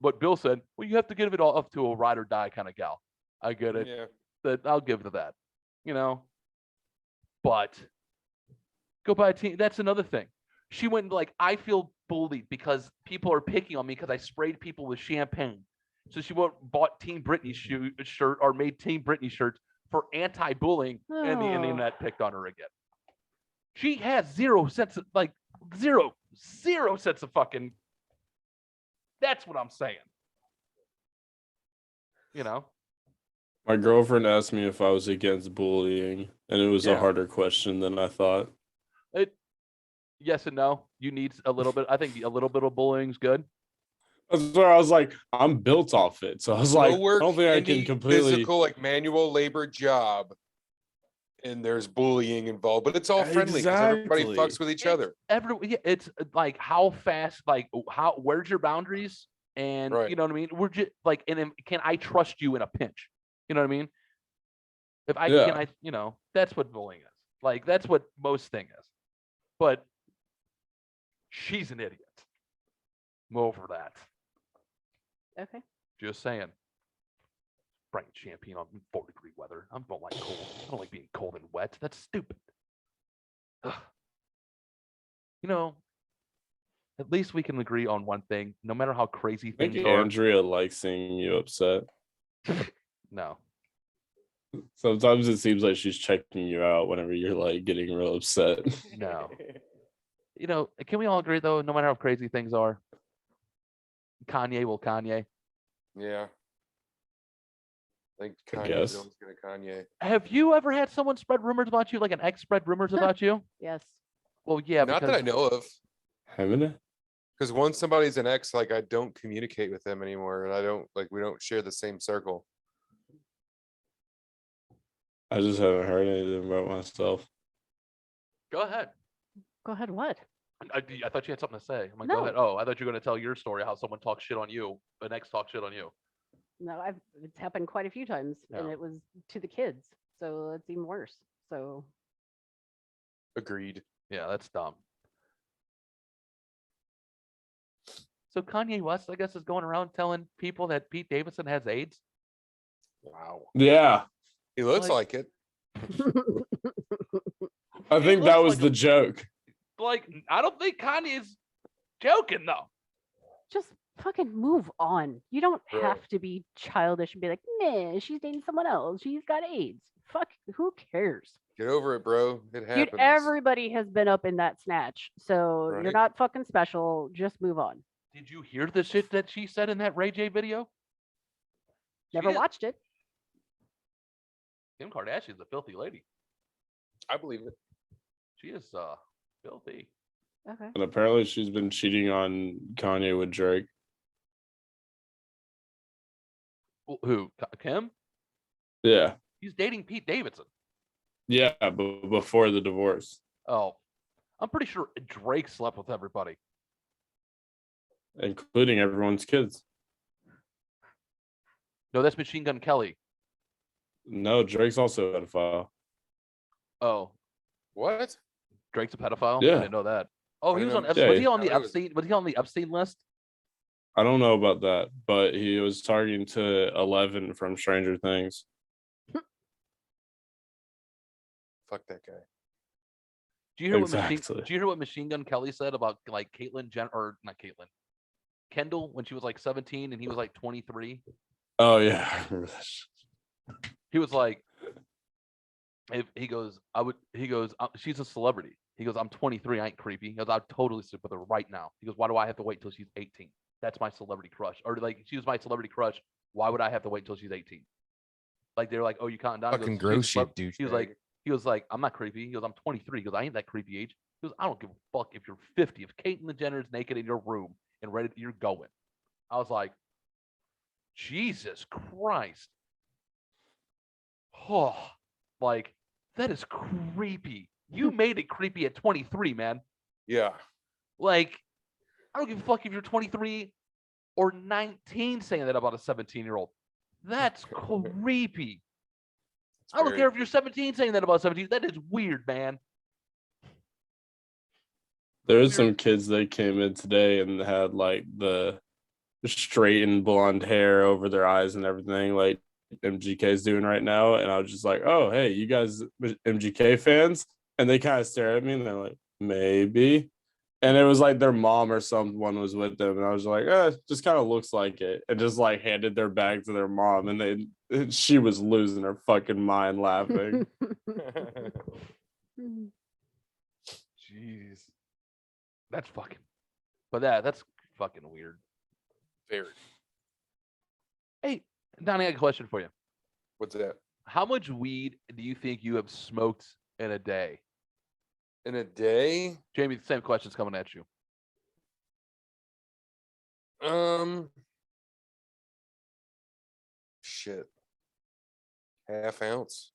what Bill said, well, you have to give it all up to a ride or die kind of gal. I get it. Yeah. That I'll give to that. You know. But go buy a team. That's another thing. She went like, I feel bullied because people are picking on me because I sprayed people with champagne. So she went bought Team Britney shirt or made Team Britney shirts for anti-bullying, and the internet picked on her again. She has zero sense of fucking. That's what I'm saying. You know. My girlfriend asked me if I was against bullying, and it was a Yeah. harder question than I thought. Yes and no. You need a little bit. I think a little bit of bullying's good. That's where I was like, I'm built off it. So I was like, Go work I don't think I any can completely. physical, like manual labor job, and there's bullying involved, but it's all friendly because everybody Exactly. fucks with each other. It's like how fast, like where's your boundaries, and Right. you know what I mean. We're just like, and then can I trust you in a pinch? You know what I mean? If I Yeah. can, that's what bullying is. Like that's what most thing is. But she's an idiot. I'm over that. Okay. Just saying. Bring champagne on 4-degree weather. I don't like cold. I don't like being cold and wet. That's stupid. Ugh. You know, at least we can agree on one thing. No matter how crazy I think things are. Andrea likes seeing you upset. No. Sometimes it seems like she's checking you out whenever you're like getting real upset. No. You know, can we all agree though, no matter how crazy things are, Kanye will Kanye. Yeah. I think I Kanye's guess. always gonna Kanye. Have you ever had someone spread rumors about you, like an ex spread rumors about you? Yes. Well, yeah, Not that I know of. Haven't it? Because once somebody's an ex, like I don't communicate with them anymore, and I don't like we don't share the same circle. I just haven't heard anything about myself. Go ahead. Go ahead. What? I thought you had something to say. I'm like, No. go ahead. Oh, I thought you were going to tell your story, how someone talks shit on you, an ex talks shit on you. No, it's happened quite a few times, and Yeah. it was to the kids, so it's even worse. So Agreed. Yeah, that's dumb. So Kanye West, I guess, is going around telling people that Pete Davidson has AIDS. Wow. Yeah. He looks like it. I He think that looks was like the a- joke. Like, I don't think Kanye's joking though. just fucking move on. You don't Right. have to be childish and be like, nah, she's dating someone else. She's got AIDS. Fuck, who cares? Get over it, bro. It happens. Dude, everybody has been up in that snatch. So you're Right. not fucking special. Just move on. Did you hear the shit that she said in that Ray J video? Never is- watched it. Kim Kardashian's a filthy lady. I believe it. She is filthy. Okay. And apparently she's been cheating on Kanye with Drake. Who? Kim? Yeah. He's dating Pete Davidson. Yeah, but before the divorce. Oh, I'm pretty sure Drake slept with everybody. Including everyone's kids. No, that's Machine Gun Kelly. No, Drake's also a pedophile. Oh, What? Drake's a pedophile. I Yeah. didn't know that. Oh, I he was didn't on. know- Was he on Yeah, the that was- Epstein? Was he on the Epstein list? I don't know about that, but he was talking to 11 from Stranger Things. Fuck that guy. Do you hear Exactly. Do you hear what Machine Gun Kelly said about like Caitlyn or not Caitlyn, Kendall when she was like 17 and he was like 23? Oh yeah, I remember that shit. He was like, if he goes, she's a celebrity. He goes, I'm 23, I ain't creepy. He goes, I'd totally sleep with her right now. He goes, why do I have to wait till she's 18? That's my celebrity crush. Or like, she was my celebrity crush. Why would I have to wait till she's 18? Like they're like, oh, you counting down? He Fucking goes, "She's a gross shit, celeb-" dude. He was like, I'm not creepy. He goes, I'm 23. He goes, I ain't that creepy age. He goes, I don't give a fuck if you're 50. If Caitlyn Jenner is naked in your room and ready, you're going. I was like, Jesus Christ. Oh, like that is creepy. You made it creepy at 23, man. Yeah. Like, I don't give a fuck if you're 23 or 19 saying that about a 17-year-old. That's creepy. I don't care if you're 17 saying that about 17. That is weird, man. There was some kids that came in today and had like the straightened blonde hair over their eyes and everything, like MGK is doing right now. And I was just like, oh, hey, you guys MGK fans? And they kind of stare at me and they're like, maybe. And it was like their mom or someone was with them. And I was like, just kind of looks like it. And just like handed their bag to their mom. And she was losing her fucking mind laughing. Jeez. That's fucking, but that's fucking weird. Very. Hey, Donnie, I got a question for you. What's that? How much weed do you think you have smoked in a day? In a day? Jamie, the same question's coming at you. Shit. Half ounce.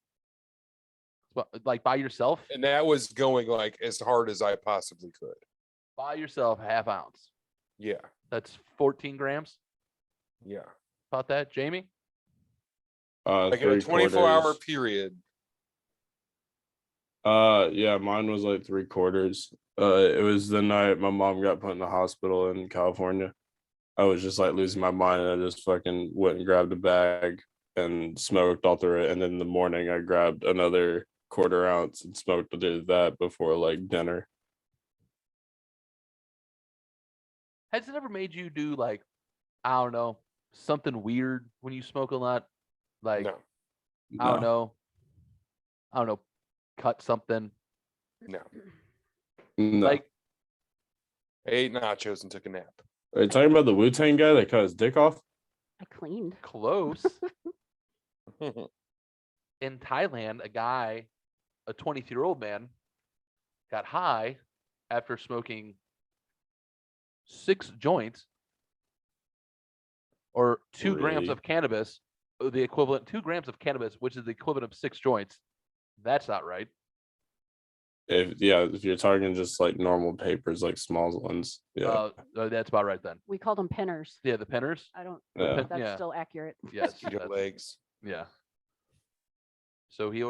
Like by yourself? And that was going like as hard as I possibly could. By yourself, half ounce. Yeah. That's 14 grams. Yeah. About that, Jamie? Like in a 24-hour 3/4. period. Yeah, mine was like 3/4. It was the night my mom got put in the hospital in California. I was just like losing my mind, and I just fucking went and grabbed a bag and smoked all through it. And then in the morning, I grabbed another 1/4 ounce and smoked that before like dinner. Has it ever made you do like, I don't know, something weird when you smoke a lot? Like, No. I don't know, cut something. No. No. Like, I ate nachos and took a nap. Are you talking about the Wu-Tang guy that cut his dick off? I cleaned. close. In Thailand, a 23-year-old man, got high after smoking 6 joints or 2 grams Really? of cannabis, the equivalent 2 grams of cannabis, which is the equivalent of 6 joints. That's not right. If you're talking just like normal papers, like small ones, yeah. That's about right then. We called them pinners. Yeah, the pinners. I don't. Yeah. That's Yeah. still accurate. Yes. Mosquito that's- legs. Yeah. So he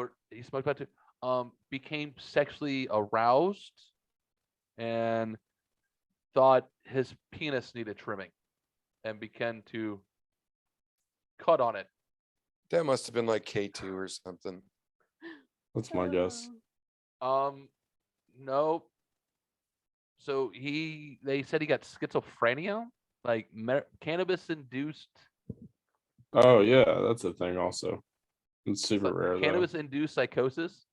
smoked about 2. Became sexually aroused, and thought his penis needed trimming, and began to cut on it. That must have been like K2 or something. That's my guess. No. So they said he got schizophrenia, like cannabis induced. Oh yeah, that's a thing also. It's super rare though. Cannabis induced psychosis.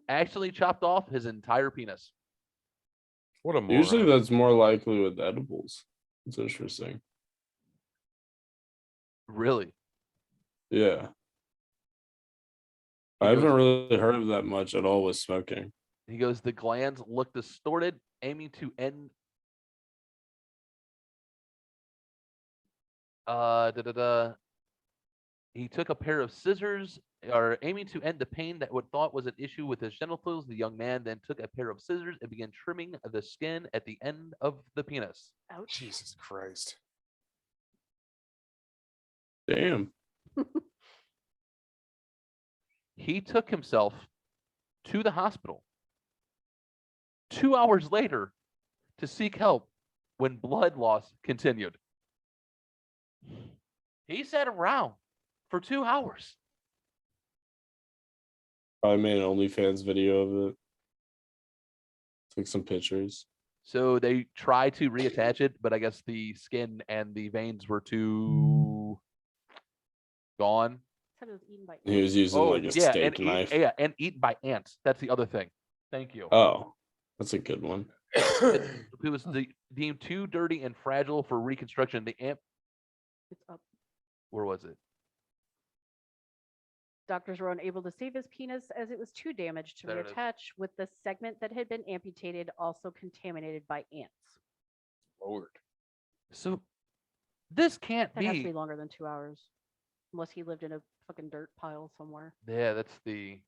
Actually chopped off his entire penis. What a moron. Usually that's more likely with edibles. It's interesting. Really? Yeah. He I haven't goes- really heard of that much at all with smoking. He goes, the glands look distorted, aiming to end. He took a pair of scissors, or aiming to end the pain that would thought was an issue with his genitals. The young man then took a pair of scissors and began trimming the skin at the end of the penis. Ouch. Jesus Christ. Damn. He took himself to the hospital 2 hours later to seek help when blood loss continued. He sat around for 2 hours. Probably made an OnlyFans video of it. Took some pictures. So they tried to reattach it, but I guess the skin and the veins were too gone. Said it was eaten by He was using like a steak knife. And eaten by ants. That's the other thing. Thank you. Oh, that's a good one. It was deemed too dirty and fragile for reconstruction. The ant. It's up. Where was it? Doctors were unable to save his penis as it was too damaged to There it is. reattach, with the segment that had been amputated also contaminated by ants. Lord. So this can't That has to be. be longer than 2 hours, unless he lived in a fucking dirt pile somewhere. Yeah, that's the.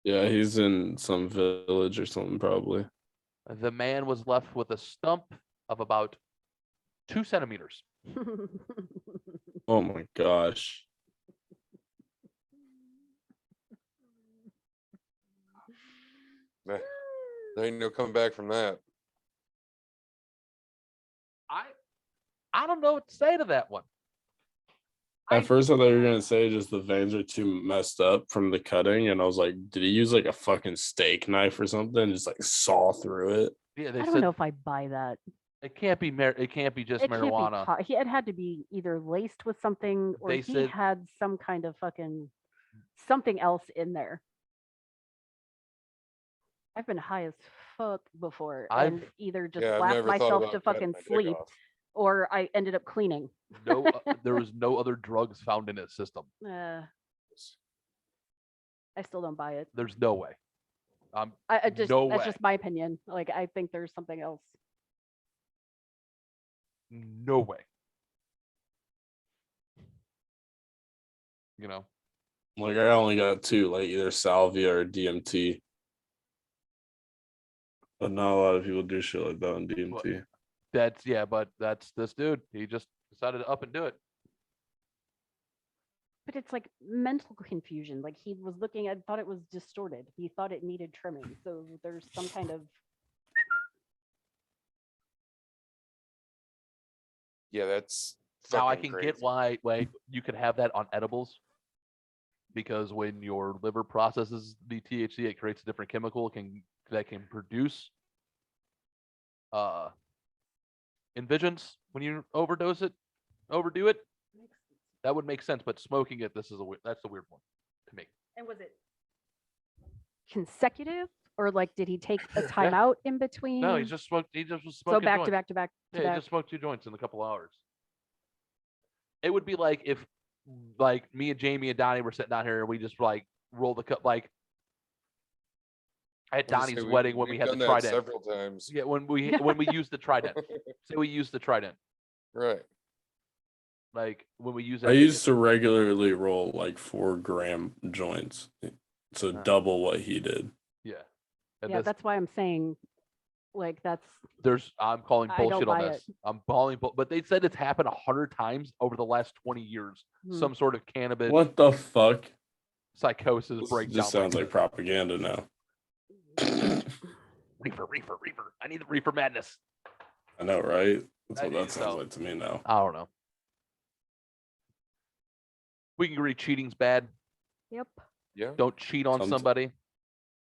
Yeah, he's in some village or something probably. The man was left with a stump of about 2 centimeters. Oh my gosh. There ain't no coming back from that. I don't know what to say to that one. At first, I thought you were gonna say just the veins are too messed up from the cutting, and I was like, did he use like a fucking steak knife or something, and just like saw through it? Yeah, they I don't said know if I buy that. it can't be it can't be just It can't marijuana. be it had to be either laced with something, or They he said- had some kind of fucking something else in there. I've been high as fuck before, and I've- either just Yeah, I've laughed never thought myself about to cutting fucking my dick sleep, off. or I ended up cleaning. No, there was no other drugs found in his system. I still don't buy it. There's no way. I just No that's way. just my opinion. Like, I think there's something else. No way. You know, Like I only got two, like either salvia or DMT. But not a lot of people do shit like that on DMT. but that's this dude. He just decided to up and do it. But it's like mental confusion. Like, he was looking at, thought it was distorted. He thought it needed trimming. So there's some kind of Yeah, that's Now I fucking can crazy. get why you could have that on edibles, because when your liver processes the THC, it creates a different chemical that can produce invisions when you overdo it. That would make sense, but smoking it, that's the weird one to me. And was it consecutive, or like did he take a time out in between? No, he just was so smoking back joints. to back to back to Yeah, he back. just smoked 2 joints in a couple hours. It would be like if, like, me and Jamie and Donnie were sitting down here and we just like roll the cup. Like at I was gonna Donnie's say, wedding when we we've had done the that trident. several times. Yeah, when we used the trident. Say we used the trident. Right. Like when we use I that. used to regularly roll like 4-gram joints, so double what he did. Yeah. And Yeah, this- that's why I'm saying, like, that's I'm calling I don't bullshit on buy this. I'm calling, but they said it's happened 100 times over the last 20 years. Hmm. Some sort of cannabis What the fuck? psychosis This breakdown. just sounds like propaganda now. reefer. I need the reefer madness. I know, right? That's I what need that sounds some. like to me now. I don't know. We can agree cheating's bad. yep. Yeah. Don't cheat on Somet- somebody.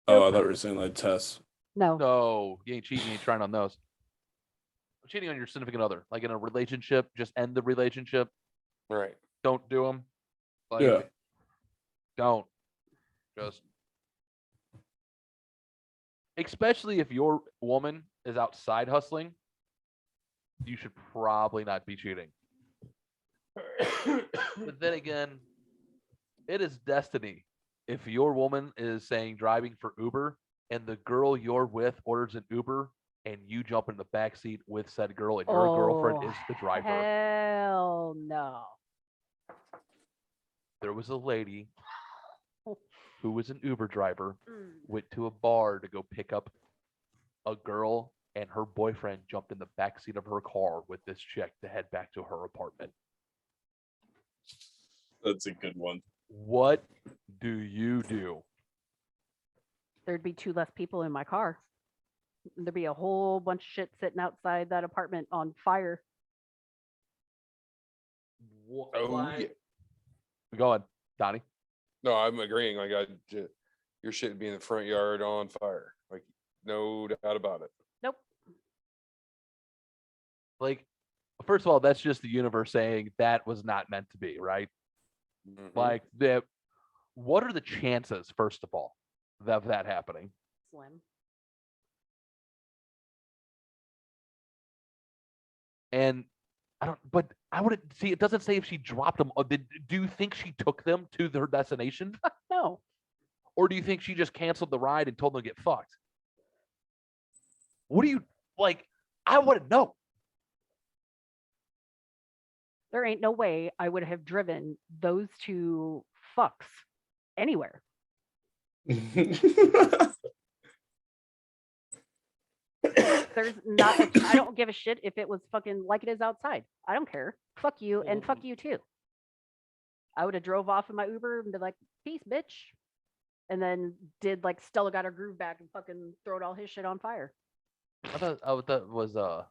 Oh, I thought we were saying like Tess. No. No, you ain't cheating. You ain't trying on those. Cheating on your significant other, like in a relationship, just end the relationship. Right. Don't do them. Like, Yeah. Don't. Just. Especially if your woman is outside hustling, you should probably not be cheating. But then again, it is destiny. If your woman is saying driving for Uber and the girl you're with orders an Uber and you jump in the back seat with said girl and your girlfriend is the driver. Hell no. There was a lady who was an Uber driver, Mm. went to a bar to go pick up a girl, and her boyfriend jumped in the back seat of her car with this chick to head back to her apartment. That's a good one. What do you do? there'd be 2 less people in my car. There'd be a whole bunch of shit sitting outside that apartment on fire. Oh, yeah. Go on, Donnie. No, I'm agreeing. Like, your shit would be in the front yard on fire. Like, no doubt about it. Nope. Like, first of all, that's just the universe saying that was not meant to be, right? Mhm. Like, what are the chances, first of all, of that happening? Slim. And I wouldn't see. It doesn't say if she dropped them. Do you think she took them to their destination, No. or do you think she just canceled the ride and told them to get fucked? What do you like? I wouldn't know. There ain't no way I would have driven those 2 fucks anywhere. There's not. I don't give a shit if it was fucking like it is outside. I don't care. Fuck you and fuck you too. I would have drove off in my Uber and be like, "Peace, bitch," and then did like Stella got her groove back and fucking throwed all his shit on fire. I thought that was that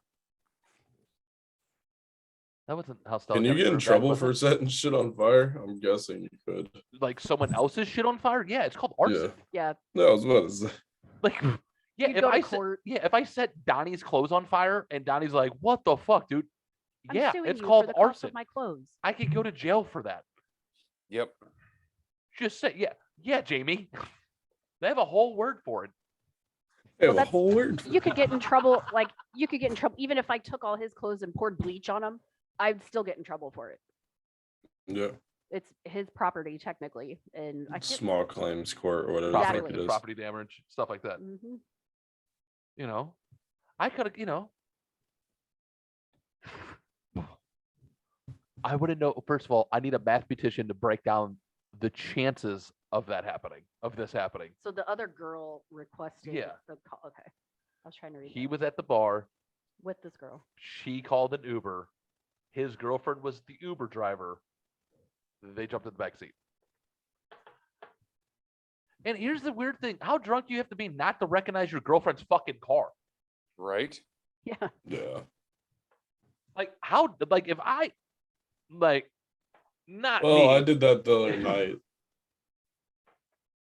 wasn't how Stella. Can you got get in her back, trouble was for it? setting shit on fire? I'm guessing you could. Like someone else's shit on fire? Yeah, it's called arson. Yeah. No, I was about to say. Like, yeah, You'd if go to I set, court. yeah, if I set Donnie's clothes on fire and Donnie's like, "What the fuck, dude?" I'm Yeah, suing it's you called for the cost arson. of my clothes. I could go to jail for that. Yep. Just say, yeah, Jamie. They have a whole word for it. Hey, Well, a whole word. You could get in trouble. Like you could get in trouble even if I took all his clothes and poured bleach on him. I'd still get in trouble for it. Yeah. It's his property technically, and I can't. Small claims court or whatever Property, the fuck it is. property damage, stuff like that. Mhm. You know, I could have, I wouldn't know. First of all, I need a mathematician to break down the chances of that happening, of this happening. So the other girl requested Yeah. the call. Okay, I was trying to read. He that. was at the bar. with this girl. She called an Uber. His girlfriend was the Uber driver. They jumped in the back seat. And here's the weird thing. How drunk do you have to be not to recognize your girlfriend's fucking car? Right? Yeah. Yeah. Like, how, like, if I, like, not Well, me. I did that the other night.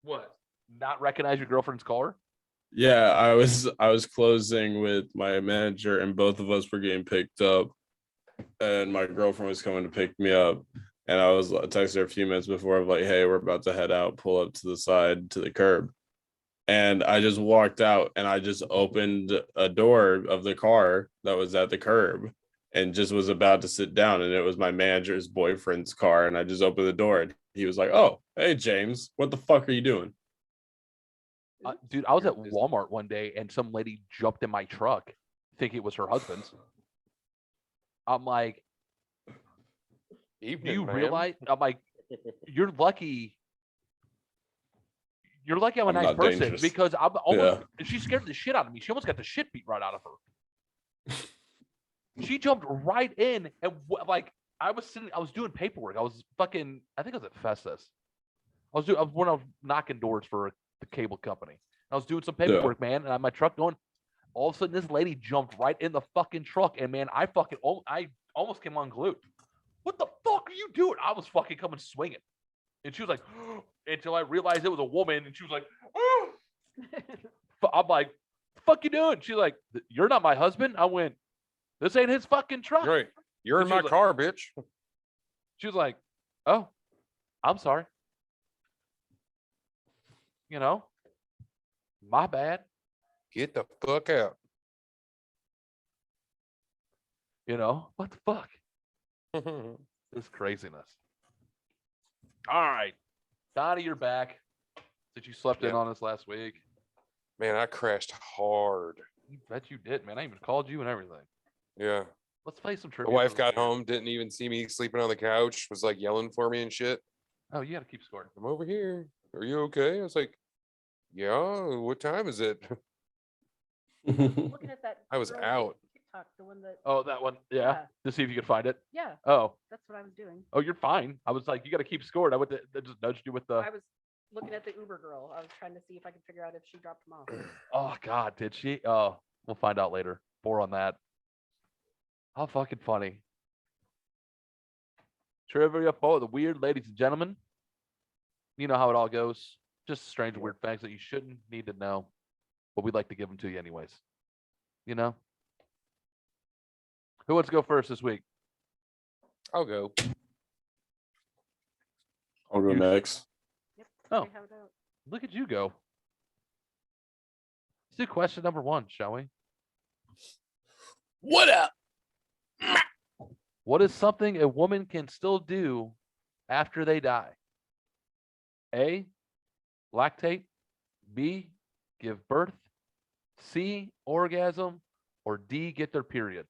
What? Not recognize your girlfriend's car? Yeah, I was closing with my manager and both of us were getting picked up and my girlfriend was coming to pick me up and I texted her a few minutes before of like, hey, we're about to head out, pull up to the side to the curb. And I just walked out and I just opened a door of the car that was at the curb and just was about to sit down and it was my manager's boyfriend's car and I just opened the door and he was like, oh, hey, James, what the fuck are you doing? Dude, I was at Walmart one day and some lady jumped in my truck thinking it was her husband's. I'm like, Evening, do you ma'am. realize? I'm like, you're lucky. You're lucky I'm a I'm nice not person dangerous. because I'm almost, she scared the shit out of me. She almost got the shit beat right out of her. She jumped right in and like, I was doing paperwork. I was fucking, I think I was at Festus. I was knocking doors for the cable company. I was doing some paperwork, man, and I had my truck going. All of a sudden, this lady jumped right in the fucking truck, and man, I almost came unglued. What the fuck are you doing? I was fucking coming swinging, and she was like, until I realized it was a woman, and she was like, oh. I'm like, the fuck you doing? She's like, you're not my husband. I went, this ain't his fucking truck. Right. You're in And she my was like- car, bitch. She was like, oh, I'm sorry. You know, my bad. Get the fuck out. You know, what the fuck? This craziness. All right. Donnie, you're back. Since you slept in Yeah. on us last week. Man, I crashed hard. I bet you did, man. I even called you and everything. Yeah. Let's play some My trivia. wife for got the year. home, didn't even see me sleeping on the couch, was like yelling for me and shit. Oh, you got to keep scoring. I'm over here. Are you okay? I was like, yeah, what time is it? Looking at that. I was girl out. TikTok, the one that. Oh, that one. Yeah. Yeah. To see if you could find it. Yeah, Oh. that's what I was doing. Oh, you're fine. I was like, you got to keep scoring. I just nudged you with the. I was looking at the Uber girl. I was trying to see if I could figure out if she dropped him off. Oh God, did she? Oh, we'll find out later. More on that. How fucking funny. Trivia for the weird, ladies and gentlemen. You know how it all goes. Just strange, weird facts that you shouldn't need to know, but we'd like to give them to you anyways. You know? Who wants to go first this week? I'll go. I'll go You- next. Yep. Oh. I have it out. Look at you go. Let's do question number 1, shall we? What up? What is something a woman can still do after they die? A, lactate. B, give birth. C, orgasm. Or D, get their period.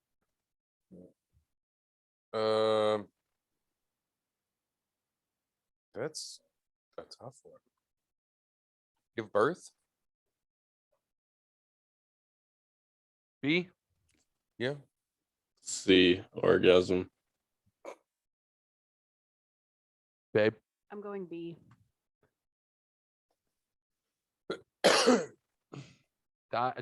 That's a tough one. Give birth? B, Yeah. C, orgasm. babe. I'm going B.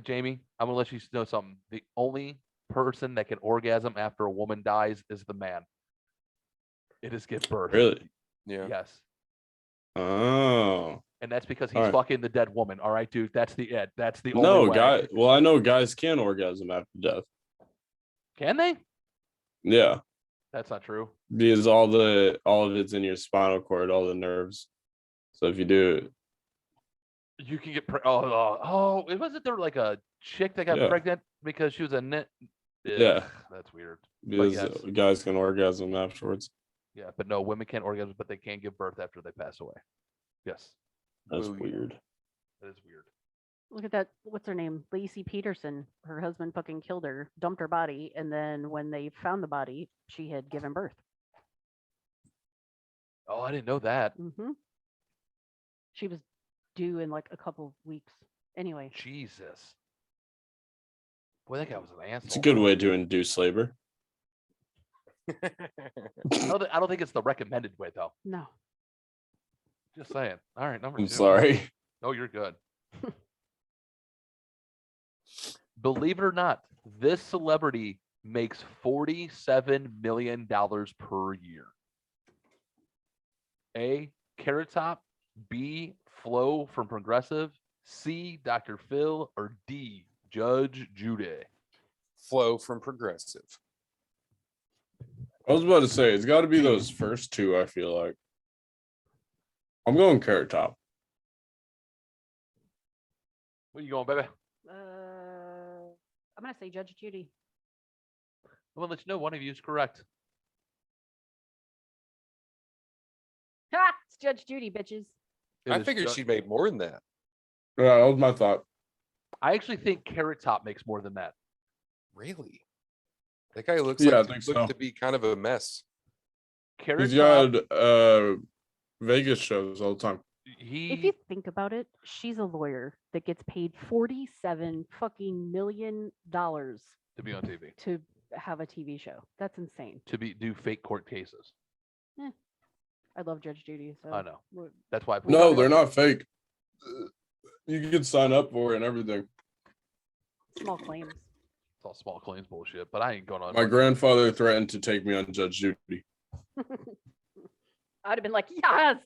Jamie, I'm gonna let you know something. The only person that can orgasm after a woman dies is the man. It is give birth. Really? Yeah. Yes. Oh. And that's because he's All right. fucking the dead woman. All right, dude. That's the it. That's the only No, way. guy. Well, I know guys can orgasm after death. Can they? Yeah, That's not true. because all of it's in your spinal cord, all the nerves. So if you do it, You can get it wasn't there like a chick that got Yeah. pregnant because she was a net. Yeah. That's weird. because yes. guys can orgasm afterwards. Yeah, but no, women can't orgasm, but they can give birth after they pass away. Yes, That's Booyah. weird. that is weird. Look at that. What's her name? Lacey Peterson. Her husband fucking killed her, dumped her body, and then when they found the body, she had given birth. Oh, I didn't know that. Mm-hmm. She was due in like a couple of weeks. Anyway, Jesus. Boy, that guy was an asshole. It's a good way to induce labor. I don't think it's the recommended way though. no. Just saying. All right, number I'm 2. sorry. No, you're good. Believe it or not, this celebrity makes $47 million per year. A, Carrot Top. B, Flo from Progressive. C, Dr. Phil. Or D, Judge Judy. Flow from Progressive. I was about to say it's got to be those first two. I feel like I'm going Carrot Top. Where you going, baby? I'm gonna say Judge Judy. I'm gonna let you know one of you is correct. Ha! It's Judge Judy, bitches. It I is figured Ju- she made more than that. Yeah, that was my thought. I actually think Carrot Top makes more than that. Really? That guy looks Yeah, like I think looks so. to be kind of a mess. Carrot He's Top. got Vegas shows all the time. If you think about it, she's a lawyer that gets paid $47 fucking million to be on TV, to have a TV show. That's insane. to do fake court cases. I love Judge Judy. So I know. we're- That's why. No, they're not fake. You can sign up for it and everything. small claims. It's all small claims bullshit, but I ain't going on. My grandfather threatened to take me on Judge Judy. I'd have been like, yes,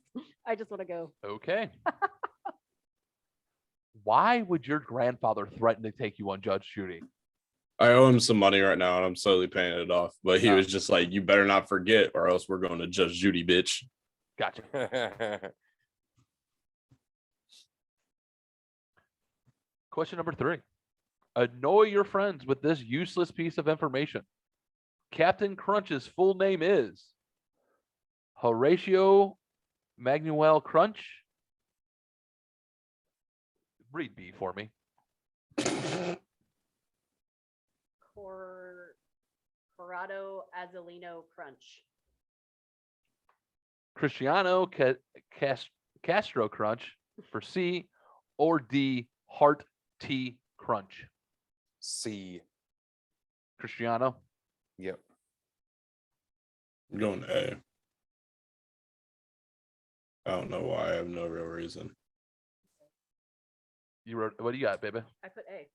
I just want to go. Okay. Why would your grandfather threaten to take you on Judge Judy? I owe him some money right now and I'm slowly paying it off. But he Oh. was just like, you better not forget or else we're going to Judge Judy, bitch. Gotcha. Question number 3. Annoy your friends with this useless piece of information. Captain Crunch's full name is Horatio Manuel Crunch. Read B for me. Corrado Azulino Crunch. Cristiano Castro Crunch for C, or D, Heart T Crunch. C. Cristiano. Yep. I'm going A. I don't know why. I have no real reason. You wrote, what do you got, baby? I put A.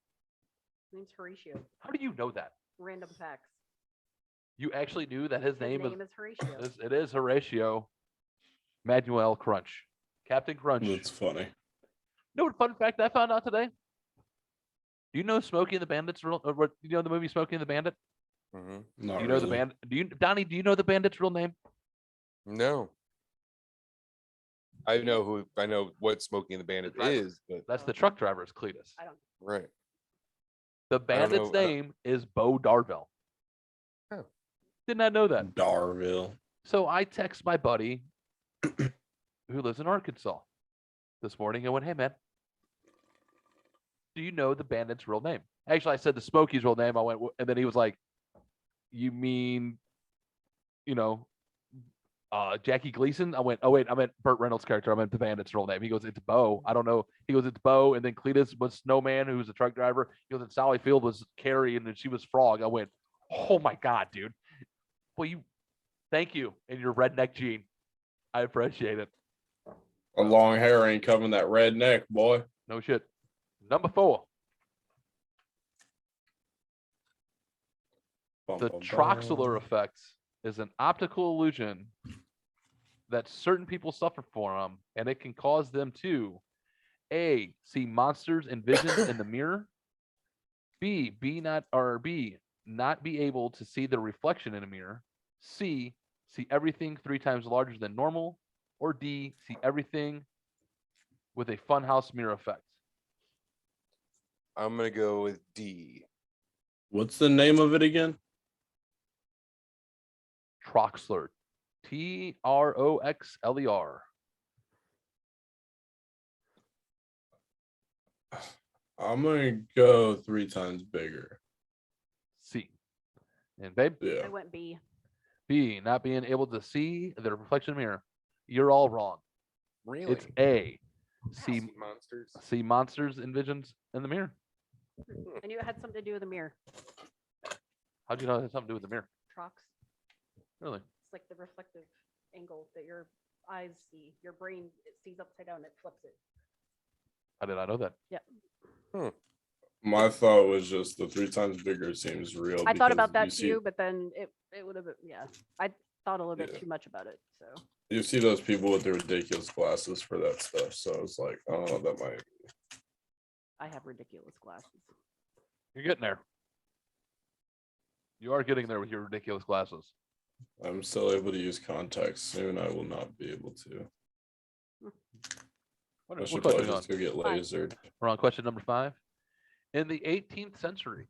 Name's Horatio. How do you know that? Random facts. You actually knew that his name is Horatio. it is Horatio Manuel Crunch. Captain Crunch. That's funny. You know what fun fact I found out today? Do you know Smokey and the Bandit's real? You know the movie Smokey and the Bandit? Not Do you know the really. band? Do you, Donnie? Do you know the Bandit's real name? No. I know what Smokey and the Bandit driver. is, but That's the truck driver's Cletus. I don't. right. The I don't Bandit's know- I don't- name is Bo Darville. Oh. Did not know that. Darville. So I text my buddy who lives in Arkansas this morning. I went, "Hey man, do you know the Bandit's real name?" Actually, I said the Smokey's real name. I went, and then he was like, "You mean, you know, Jackie Gleason?" I went, "Oh wait, I meant Burt Reynolds' character. I meant the Bandit's real name." He goes, "It's Bo." I don't know. He goes, "It's Bo," and then Cletus was Snowman, who's a truck driver. He goes, "And Sally Field was Carrie, and then she was Frog." I went, "Oh my god, dude! Well, thank you in your redneck gene. I appreciate it." A long hair ain't covering that red neck, boy. No shit. Number 4, Bum, the bum, Troxler bum. Effects is an optical illusion that certain people suffer from, and it can cause them to A, see monsters and visions in the mirror, B, not be able to see the reflection in a mirror, C, see everything 3 times larger than normal, or D, see everything with a funhouse mirror effect. I'm gonna go with D. What's the name of it again? Troxler. Troxler. I'm gonna go 3 times bigger. C. And babe, Yeah. I went B. B, not being able to see the reflection mirror. You're all wrong. Really? It's A. See monsters. See monsters and visions in the mirror. I knew it had something to do with the mirror. How'd you know it had something to do with the mirror? Trox. Really? It's like the reflective angle that your eyes see. Your brain it sees upside down and it flips it. How did I know that? My thought was just the 3 times bigger seems real. I thought because about that you see- too, but then it would have been I thought a little bit Yeah. too much about it. So You see those people with the ridiculous glasses for that stuff. So it's like, oh, that might. I have ridiculous glasses. You're getting there. You are getting there with your ridiculous glasses. I'm still able to use contacts. Soon I will not be able to. What, I what should question probably are we on? just go get lasered. We're on question number 5. In the 18th century,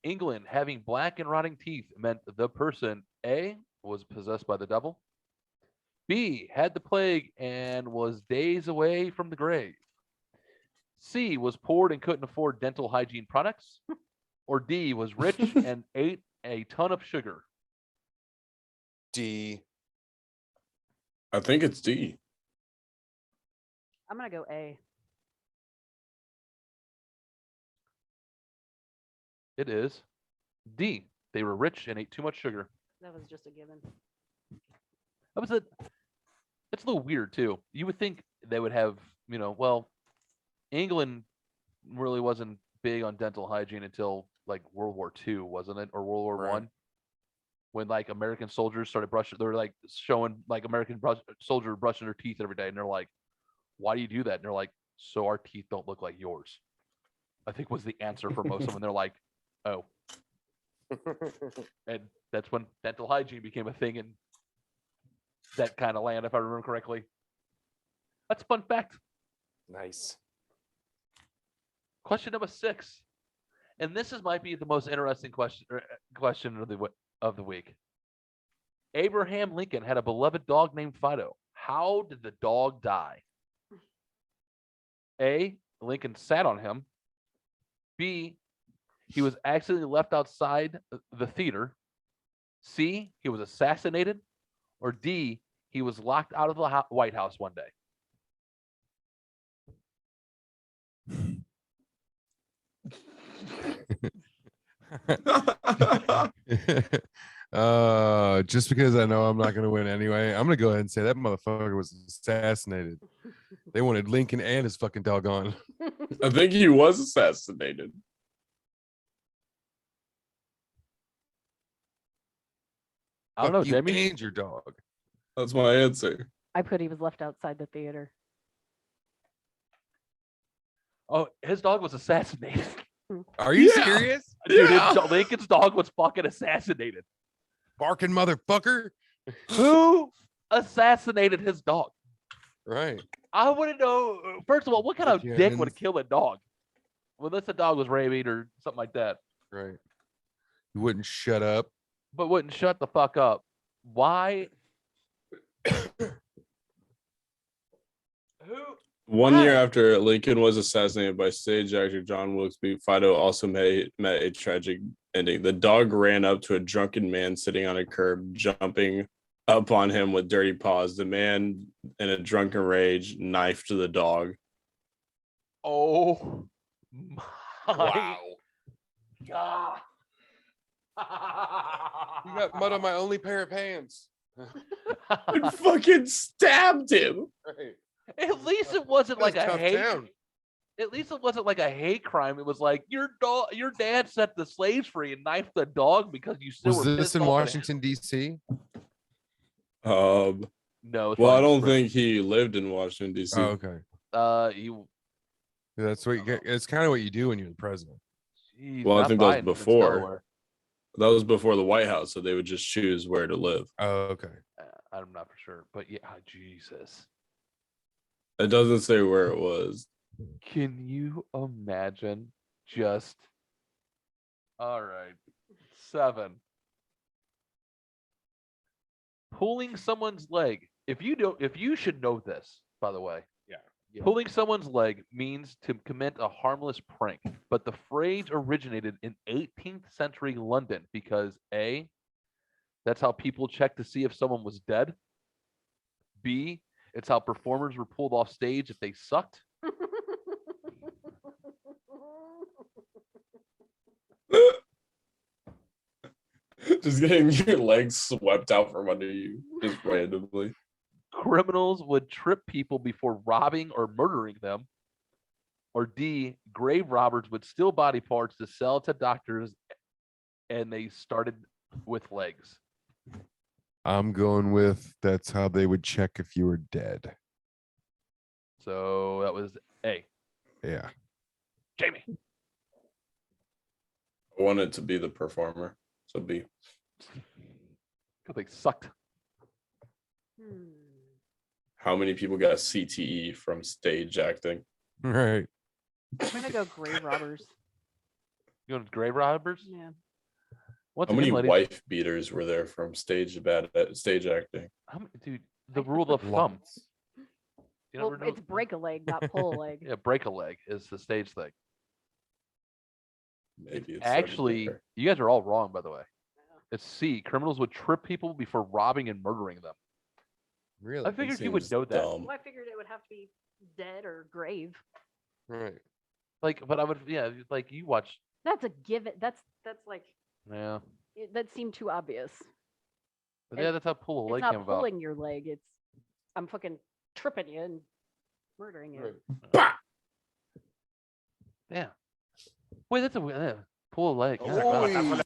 England having black and rotting teeth meant the person A, was possessed by the devil, B, had the plague and was days away from the grave, C, was poor and couldn't afford dental hygiene products, or D, was rich and ate a ton of sugar. D. I think it's D. I'm gonna go A. It is D. They were rich and ate too much sugar. That was just a given. It's a little weird too. You would think they would have, well, England really wasn't big on dental hygiene until like World War II, wasn't it? Or World War Right. One, when like American soldiers started brushing, they were like showing like soldier brushing their teeth every day, and they're like, "Why do you do that?" And they're like, "So our teeth don't look like yours." I think was the answer for most of them. They're like, "Oh," and that's when dental hygiene became a thing in that kind of land, if I remember correctly. That's a fun fact. Nice. Question number 6, and this might be the most interesting question of the week. Abraham Lincoln had a beloved dog named Fido. How did the dog die? A, Lincoln sat on him. B, he was accidentally left outside the theater. C, he was assassinated. Or D, he was locked out of the White House one day. Just because I know I'm not gonna win anyway, I'm gonna go ahead and say that motherfucker was assassinated. They wanted Lincoln and his fucking dog on. I think he was assassinated. I don't know, Fuck you Jamie. and your dog. That's my answer. I put he was left outside the theater. Oh, his dog was assassinated. Are you Yeah. serious? Dude, Yeah. Lincoln's dog was fucking assassinated. Barking motherfucker. Who assassinated his dog? Right. I want to know. First of all, what kind of Look, dick yeah, would kill a dog? Well, unless the dog was rabid or something like that, Right. You wouldn't shut up. but wouldn't shut the fuck up. Why? Who? 1 year Why? after Lincoln was assassinated by stage actor John Wilkes, Fido also met a tragic ending. The dog ran up to a drunken man sitting on a curb, jumping up on him with dirty paws. The man, in a drunken rage, knifed the dog. Oh my god! You got mud on my only pair of pants. And fucking stabbed him. Right. At least it wasn't like a That's tough hate. town. At least it wasn't like a hate crime. It was like your dad set the slaves free and knifed the dog because you still Was were this pissed in off at him. Washington, D.C.? No. it's Well, I probably don't Spring. think he lived in Washington D.C. Oh, okay. You. That's what you get. It's kind of what you do when you're the president. Geez, Well, I not think that was Biden, it's before. Delaware. That was before the White House, so they would just choose where to live. Oh, okay. I'm not for sure, but yeah, Jesus. It doesn't say where it was. Can you imagine just all right. 7. Pulling someone's leg. If you should know this, by the way. Yeah. Pulling someone's leg means to commit a harmless prank, but the phrase originated in 18th century London because A, that's how people checked to see if someone was dead. B, it's how performers were pulled off stage if they sucked. Just getting your legs swept out from under you, just randomly. Criminals would trip people before robbing or murdering them. Or D, grave robbers would steal body parts to sell to doctors, and they started with legs. I'm going with that's how they would check if you were dead. So that was A. Yeah. Jamie. I wanted to be the performer, so B. Because they sucked. How many people got CTE from stage acting? Right. I'm gonna go grave robbers. You want grave robbers? Yeah. Once How many again, ladies, wife beaters were there from stage acting? dude, the rule of thumb. Lots. You Well, never know. it's break a leg, not pull a leg. Yeah, break a leg is the stage thing. Maybe it's Actually, there. you guys are all wrong, by the way. It's C. Criminals would trip people before robbing and murdering them. Really? I figured you would Seems know that. dumb. Well, I figured it would have to be dead or grave. Right. Like, but I would, yeah, like you watch. That's a given. That's like Yeah, that seemed too obvious. but yeah, that's how pull a It's leg not came about. pulling your leg. It's I'm fucking tripping you and murdering you. Right. Bah! Yeah. Wait, that's a pull a leg. Yeah, Oh,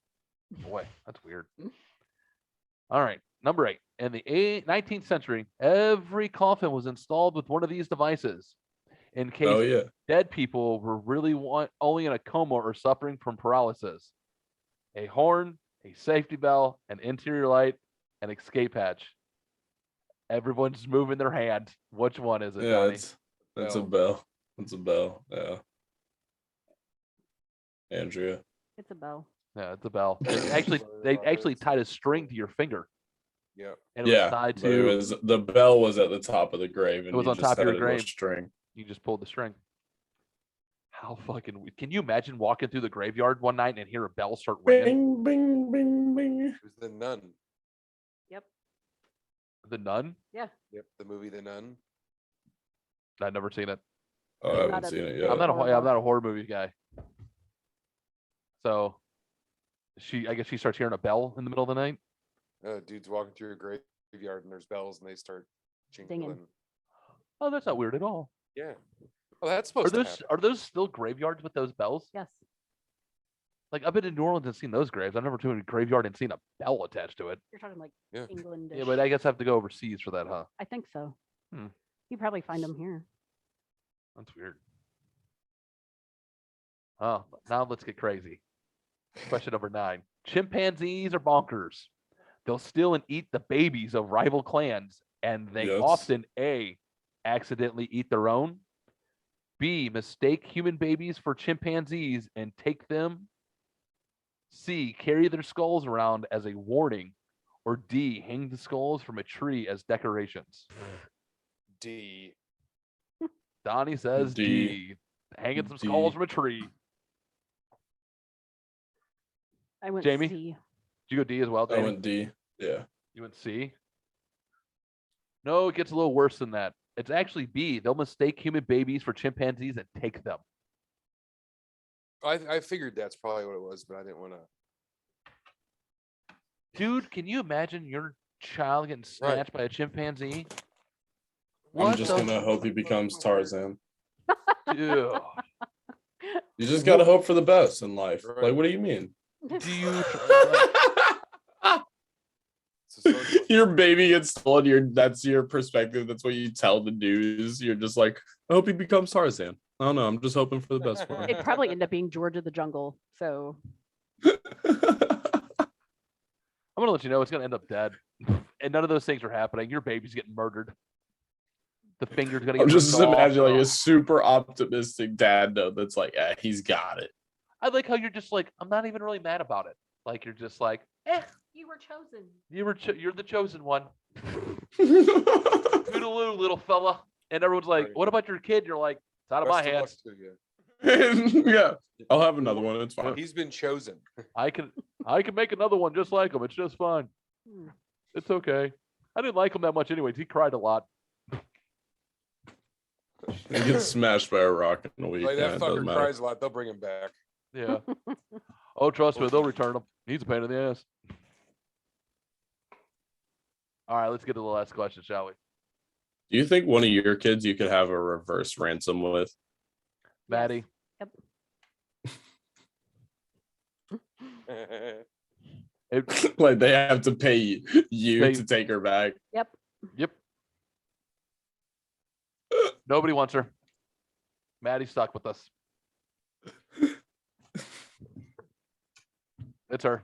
boy, that's weird. All right, number 8. In the 19th century, every coffin was installed with one of these devices in case Oh yeah. dead people were really only in a coma or suffering from paralysis. A horn, a safety bell, an interior light, an escape hatch. Everyone's moving their hand. Which one is it, Yeah, Johnny? that's a Bell. bell. That's a bell. Yeah. Andrea. It's a bell. Yeah, it's a bell. They actually tied a string to your finger, Yeah. and it Yeah, was tied but to. it was the bell was at the top of the grave, and was you on just top of had your a little grave. string. You just pulled the string. How fucking can you imagine walking through the graveyard one night and hear a bell start ringing? Bing, bing, bing, bing. It was The Nun. Yep. The Nun? Yep. The movie The Nun. I've never seen it. Oh, I Not haven't a- seen it Yeah. yet. I'm not Horror I'm not a horror movie guy. So I guess she starts hearing a bell in the middle of the night. Dude's walking through a graveyard and there's bells and they start Dinging. jingling. Oh, that's not weird at all. Yeah. Well, that's Are supposed to those happen. are those still graveyards with those bells? Yes. Like I've been to New Orleans and seen those graves. I've never been to a graveyard and seen a bell attached to it. You're talking like Yeah. England. Yeah, but I guess I have to go overseas for that, huh? I think so. Hmm. You probably find them here. That's weird. Oh, now let's get crazy. Question number 9. Chimpanzees are bonkers. They'll steal and eat the babies of rival clans, and they Yes. often A, accidentally eat their own, B, mistake human babies for chimpanzees and take them, C, carry their skulls around as a warning, or D, hang the skulls from a tree as decorations. D. Donnie says D. D, hanging some D. skulls from a tree. I went Jamie? C. Did you go D as well, I Jamie? went D. Yeah. You went C? No, it gets a little worse than that. It's actually B. They'll mistake human babies for chimpanzees and take them. I figured that's probably what it was, but I didn't want to. Dude, can you imagine your child getting Right. snatched by a chimpanzee? I'm What just the- gonna hope he becomes Tarzan. Dude, You just gotta hope for the best in life. Right. Like, what do you mean? do you? It's a social- Your baby gets stolen. That's your perspective. That's what you tell the news. You're just like, I hope he becomes Tarzan. I don't know. I'm just hoping for the best for him. It'd probably end up being George of the Jungle. So I'm gonna let you know it's gonna end up dead, and none of those things are happening. Your baby's getting murdered. The finger's gonna get. I'm just ripped off. imagining like a super optimistic dad note that's like, he's got it. I like how you're just like, I'm not even really mad about it. Like you're just like, you were chosen. you're the chosen one. Toodaloo, little fella. And everyone's like, Right. what about your kid? You're like, it's out of my Best of luck hands. to you. Yeah, I'll have another one. It's fine. He's been chosen. I can make another one just like him. It's just fine. Hmm. It's okay. I didn't like him that much anyways. He cried a lot. He gets smashed by a rock in a week. Like Yeah, that it doesn't fucker matter. cries a lot. They'll bring him back. Yeah. Oh, trust me, they'll return him. He's a pain in the ass. All right, let's get to the last question, shall we? Do you think one of your kids you could have a reverse ransom with? Maddie. It, Like they have to pay you They- to take her back. Yep. yep. Nobody wants her. Maddie's stuck with us. It's her.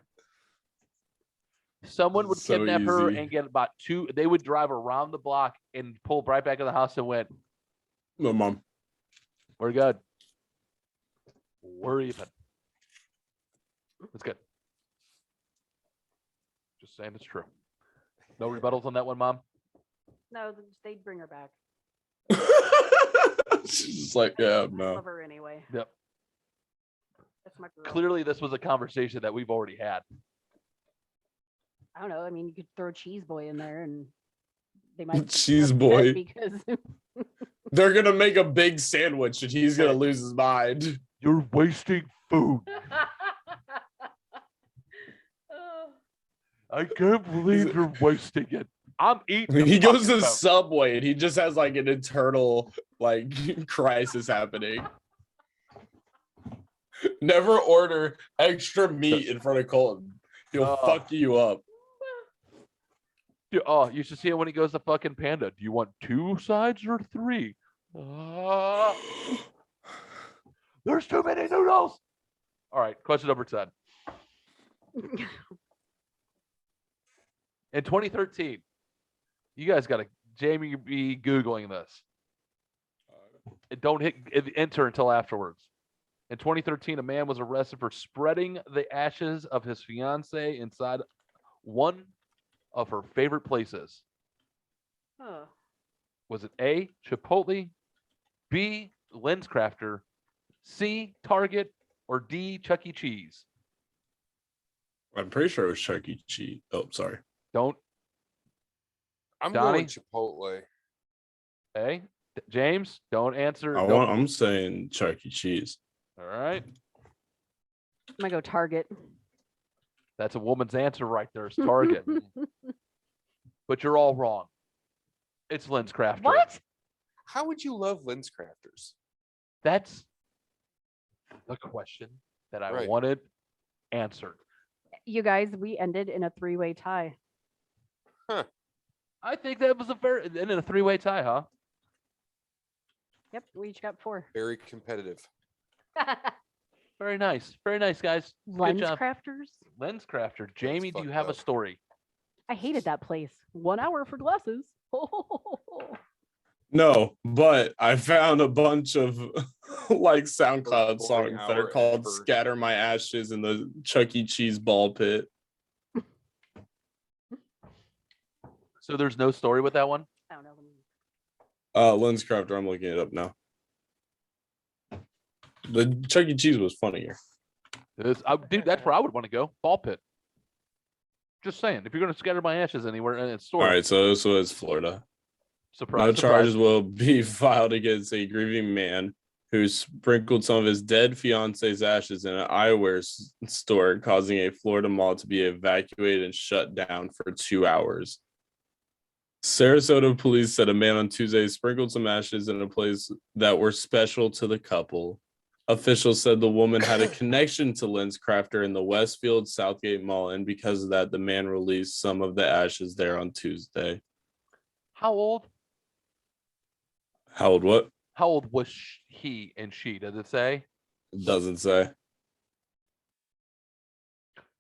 Someone would So kidnap her easy. and get about two. They would drive around the block and pull right back in the house and went, No, mom. we're good. We're even. It's good. Just saying it's true. No rebuttals on that one, Mom? No, they'd bring her back. She's just like, yeah, I no. love her anyway. Yep. That's my girl. Clearly, this was a conversation that we've already had. I don't know. I mean, you could throw Cheese Boy in there, and they might be Cheese upset Boy. because They're gonna make a big sandwich and he's gonna lose his mind. You're wasting food. Oh, I can't believe you're wasting it. I'm eating. He the goes to fucking the food. Subway and he just has like an internal like crisis happening. Never order extra meat in front of Colton. He'll Oh. fuck you up. Dude, oh, you should see it when he goes to fucking Panda. Do you want 2 sides or 3? There's too many noodles. All right, question number 10. In 2013, you guys got to Jamie be Googling this. And don't hit enter until afterwards. In 2013, a man was arrested for spreading the ashes of his fiancee inside one of her favorite places. oh. Was it A, Chipotle, B, LensCrafter, C, Target, or D, Chuck E. Cheese? I'm pretty sure it was Chuck E. Cheese. Oh, sorry. Don't. I'm Donnie? going Chipotle. A, James, don't answer. I Don't- want, I'm saying Chuck E. Cheese. All right. I'm gonna go Target. That's a woman's answer right there. Is Target. But you're all wrong. It's Lens Crafter. What? How would you love lens crafters? That's the question that I Right. wanted answered. You guys, we ended in a 3-way tie. I think that was in a 3-way tie, huh? Yep, we each got 4. Very competitive. Very nice. Very nice, guys. Lens job. crafters. Lens Crafter. Jamie, do you fucked have a up. story? I hated that place. 1 hour for glasses. No, but I found a bunch of like SoundCloud boring songs that are hour called ever. Scatter My Ashes in the Chuck E. Cheese ball pit. So there's no story with that one? I don't know. Lens Crafter, I'm looking it up now. The Chuck E. Cheese was funnier. Dude, that's where I would want to go. Ball pit. Just saying. If you're going to scatter my ashes anywhere and it's All story. right, so this was Florida. Surprise, No surprise. charges will be filed against a grieving man who sprinkled some of his dead fiance's ashes in an eyewear store, causing a Florida mall to be evacuated and shut down for 2 hours. Sarasota police said a man on Tuesday sprinkled some ashes in a place that were special to the couple. Officials said the woman had a connection to Lens Crafter in the Westfield Southgate Mall, and because of that, the man released some of the ashes there on Tuesday. How old? How old what? How old was he and she? Does it say? It doesn't say.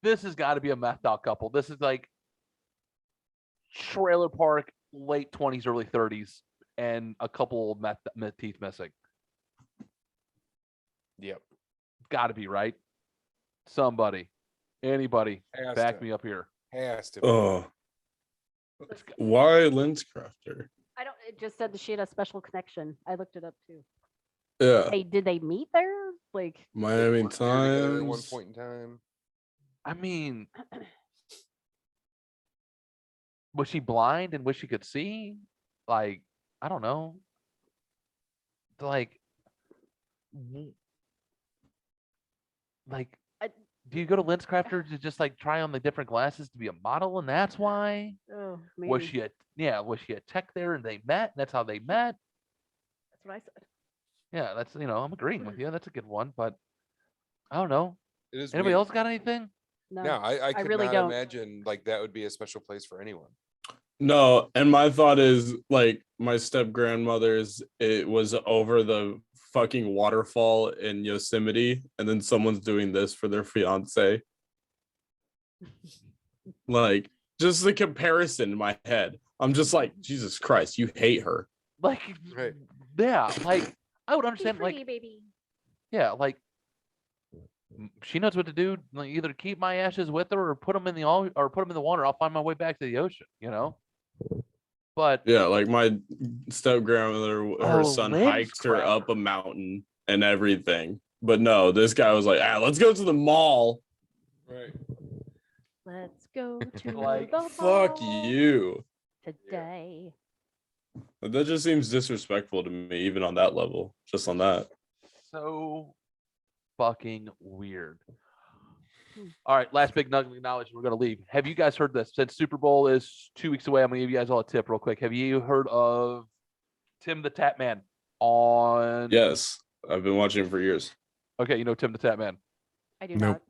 This has got to be a methed out couple. This is like trailer park, late 20s, early 30s, and a couple of meth teeth missing. Yep. Got to be, right? Somebody, anybody, Has back to. me up here. Has to. Oh, why Lens Crafter? I don't. It just said that she had a special connection. I looked it up too. Yeah, Hey, did they meet there? Like, Miami Worked there together at one Times. point in time. I mean, was she blind and wish she could see? Like, I don't know. Like, I- do you go to Lens Crafter to just like try on the different glasses to be a model, and that's why? oh, Was maybe. she a tech there and they met? That's how they met. That's what I said. Yeah, that's I'm agreeing with you. That's a good one, but I don't know. It is Anybody weird. else got anything? No. No, I could really not don't. imagine like that would be a special place for anyone. No, and my thought is like my step grandmother's. It was over the fucking waterfall in Yosemite, and then someone's doing this for their fiance. Like, just the comparison in my head. I'm just like, Jesus Christ, you hate her. Like, Right. yeah, like I would Be understand. free, Like, baby. yeah, like she knows what to do. Like, either keep my ashes with her or put them in the water. I'll find my way back to the ocean. But Yeah, like my step grandmother, her Oh, son Lens hiked her up Crafter. a mountain and everything. But no, this guy was like, let's go to the mall. Right. Let's go to Like, the Fuck mall you. today. That just seems disrespectful to me, even on that level. Just on that. so fucking weird. All right, last big nugget of knowledge. We're gonna leave. Have you guys heard this? Since Super Bowl is 2 weeks away, I'm gonna give you guys all a tip real quick. Have you heard of Tim the Tap Man on? Yes, I've been watching him for years. Okay, you know Tim the Tap Man. I do Nope. not.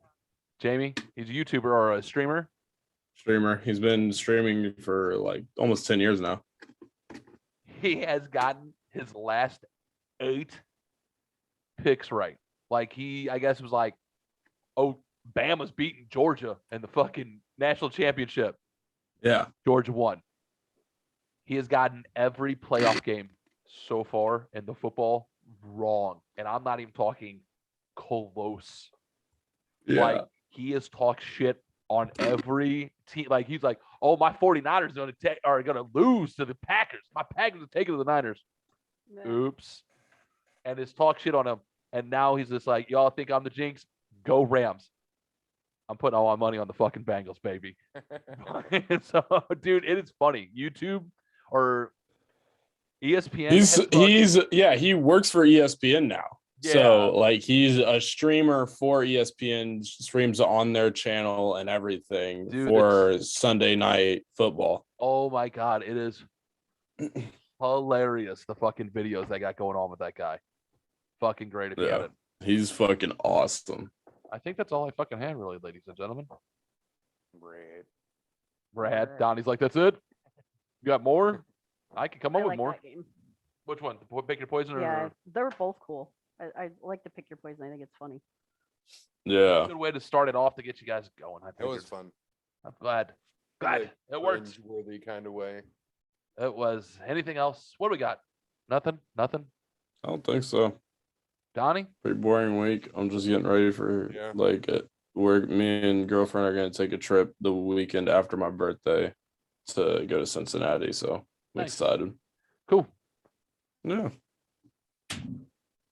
Jamie, he's a YouTuber or a streamer. Streamer. He's been streaming for like almost 10 years now. He has gotten his last 8 picks right. Like I guess it was like, oh, Bama's beating Georgia in the fucking national championship. Yeah. Georgia won. He has gotten every playoff game so far in the football wrong. And I'm not even talking close. Yeah. Like, he has talked shit on every team. Like, he's like, oh, my 49ers are going to lose to the Packers. My Packers are taking to the Niners. Yeah. Oops. And his talk shit on him. And now he's just like, y'all think I'm the jinx? Go Rams. I'm putting all my money on the fucking Bengals, baby. So, dude, it is funny. YouTube or ESPN. He works for ESPN now. So like he's a streamer for ESPN, streams on their channel and everything Dude, for Sunday night football. Oh my God, it is hilarious. The fucking videos they got going on with that guy. Fucking great if you Yeah. haven't. He's fucking awesome. I think that's all I fucking have, really, ladies and gentlemen. Brad. Alright. Donnie's like, that's it? You got more? I can come I up with like more. that game. Which one? The Pick Your Poison? Yeah, Or they're both cool. I like to pick your poison. I think it's funny. Yeah. good way to start it off to get you guys going. I That was figured. fun. I'm glad. Glad it worked. Worthy kind of way. It was. Anything else? What do we got? Nothing. Nothing. I don't think so. Donnie? Pretty boring week. I'm just getting ready for like work. Me and girlfriend are gonna take a trip the weekend after my birthday to go to Cincinnati. So I'm Nice. excited. Cool. Yeah.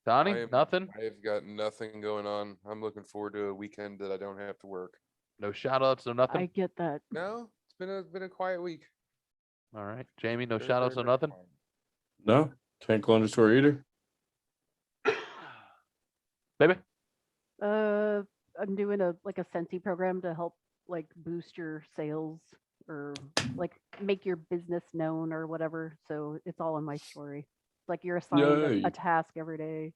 Donnie? Nothing. I've got nothing going on. I'm looking forward to a weekend that I don't have to work. No shout outs, no nothing. I get that. No, it's been a quiet week. All right. Jamie, no Very, shout outs, no very, very nothing. quiet. No, can't go underscore either. Baby? I'm doing a Sensi program to help like boost your sales or like make your business known or whatever. So it's all in my story. It's like you're assigned Yay. a task every day.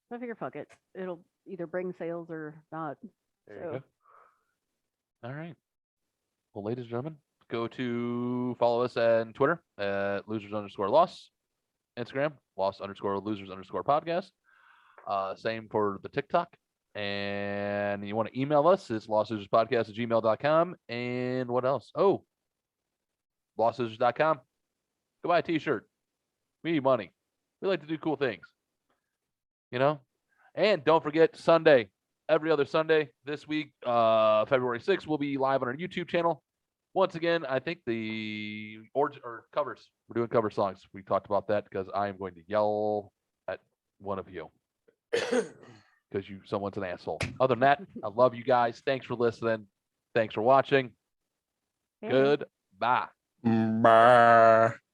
So I figure fuck it. It'll either bring sales or not. There you So go. All right. Well, ladies and gentlemen, go to follow us on Twitter at losers_loss, Instagram, loss_losers_podcast. Same for the TikTok. And you want to email us, it's lostloserspodcast@gmail.com. And what else? Oh, lostlosers.com. Go buy a t-shirt. We need money. We like to do cool things. You know? And don't forget Sunday, every other Sunday this week, February 6th, we'll be live on our YouTube channel. Once again, I think the or covers. We're doing cover songs. We talked about that because I am going to yell at one of you because someone's an asshole. Other than that, I love you guys. Thanks for listening. Thanks for watching. yeah. Goodbye. Bye.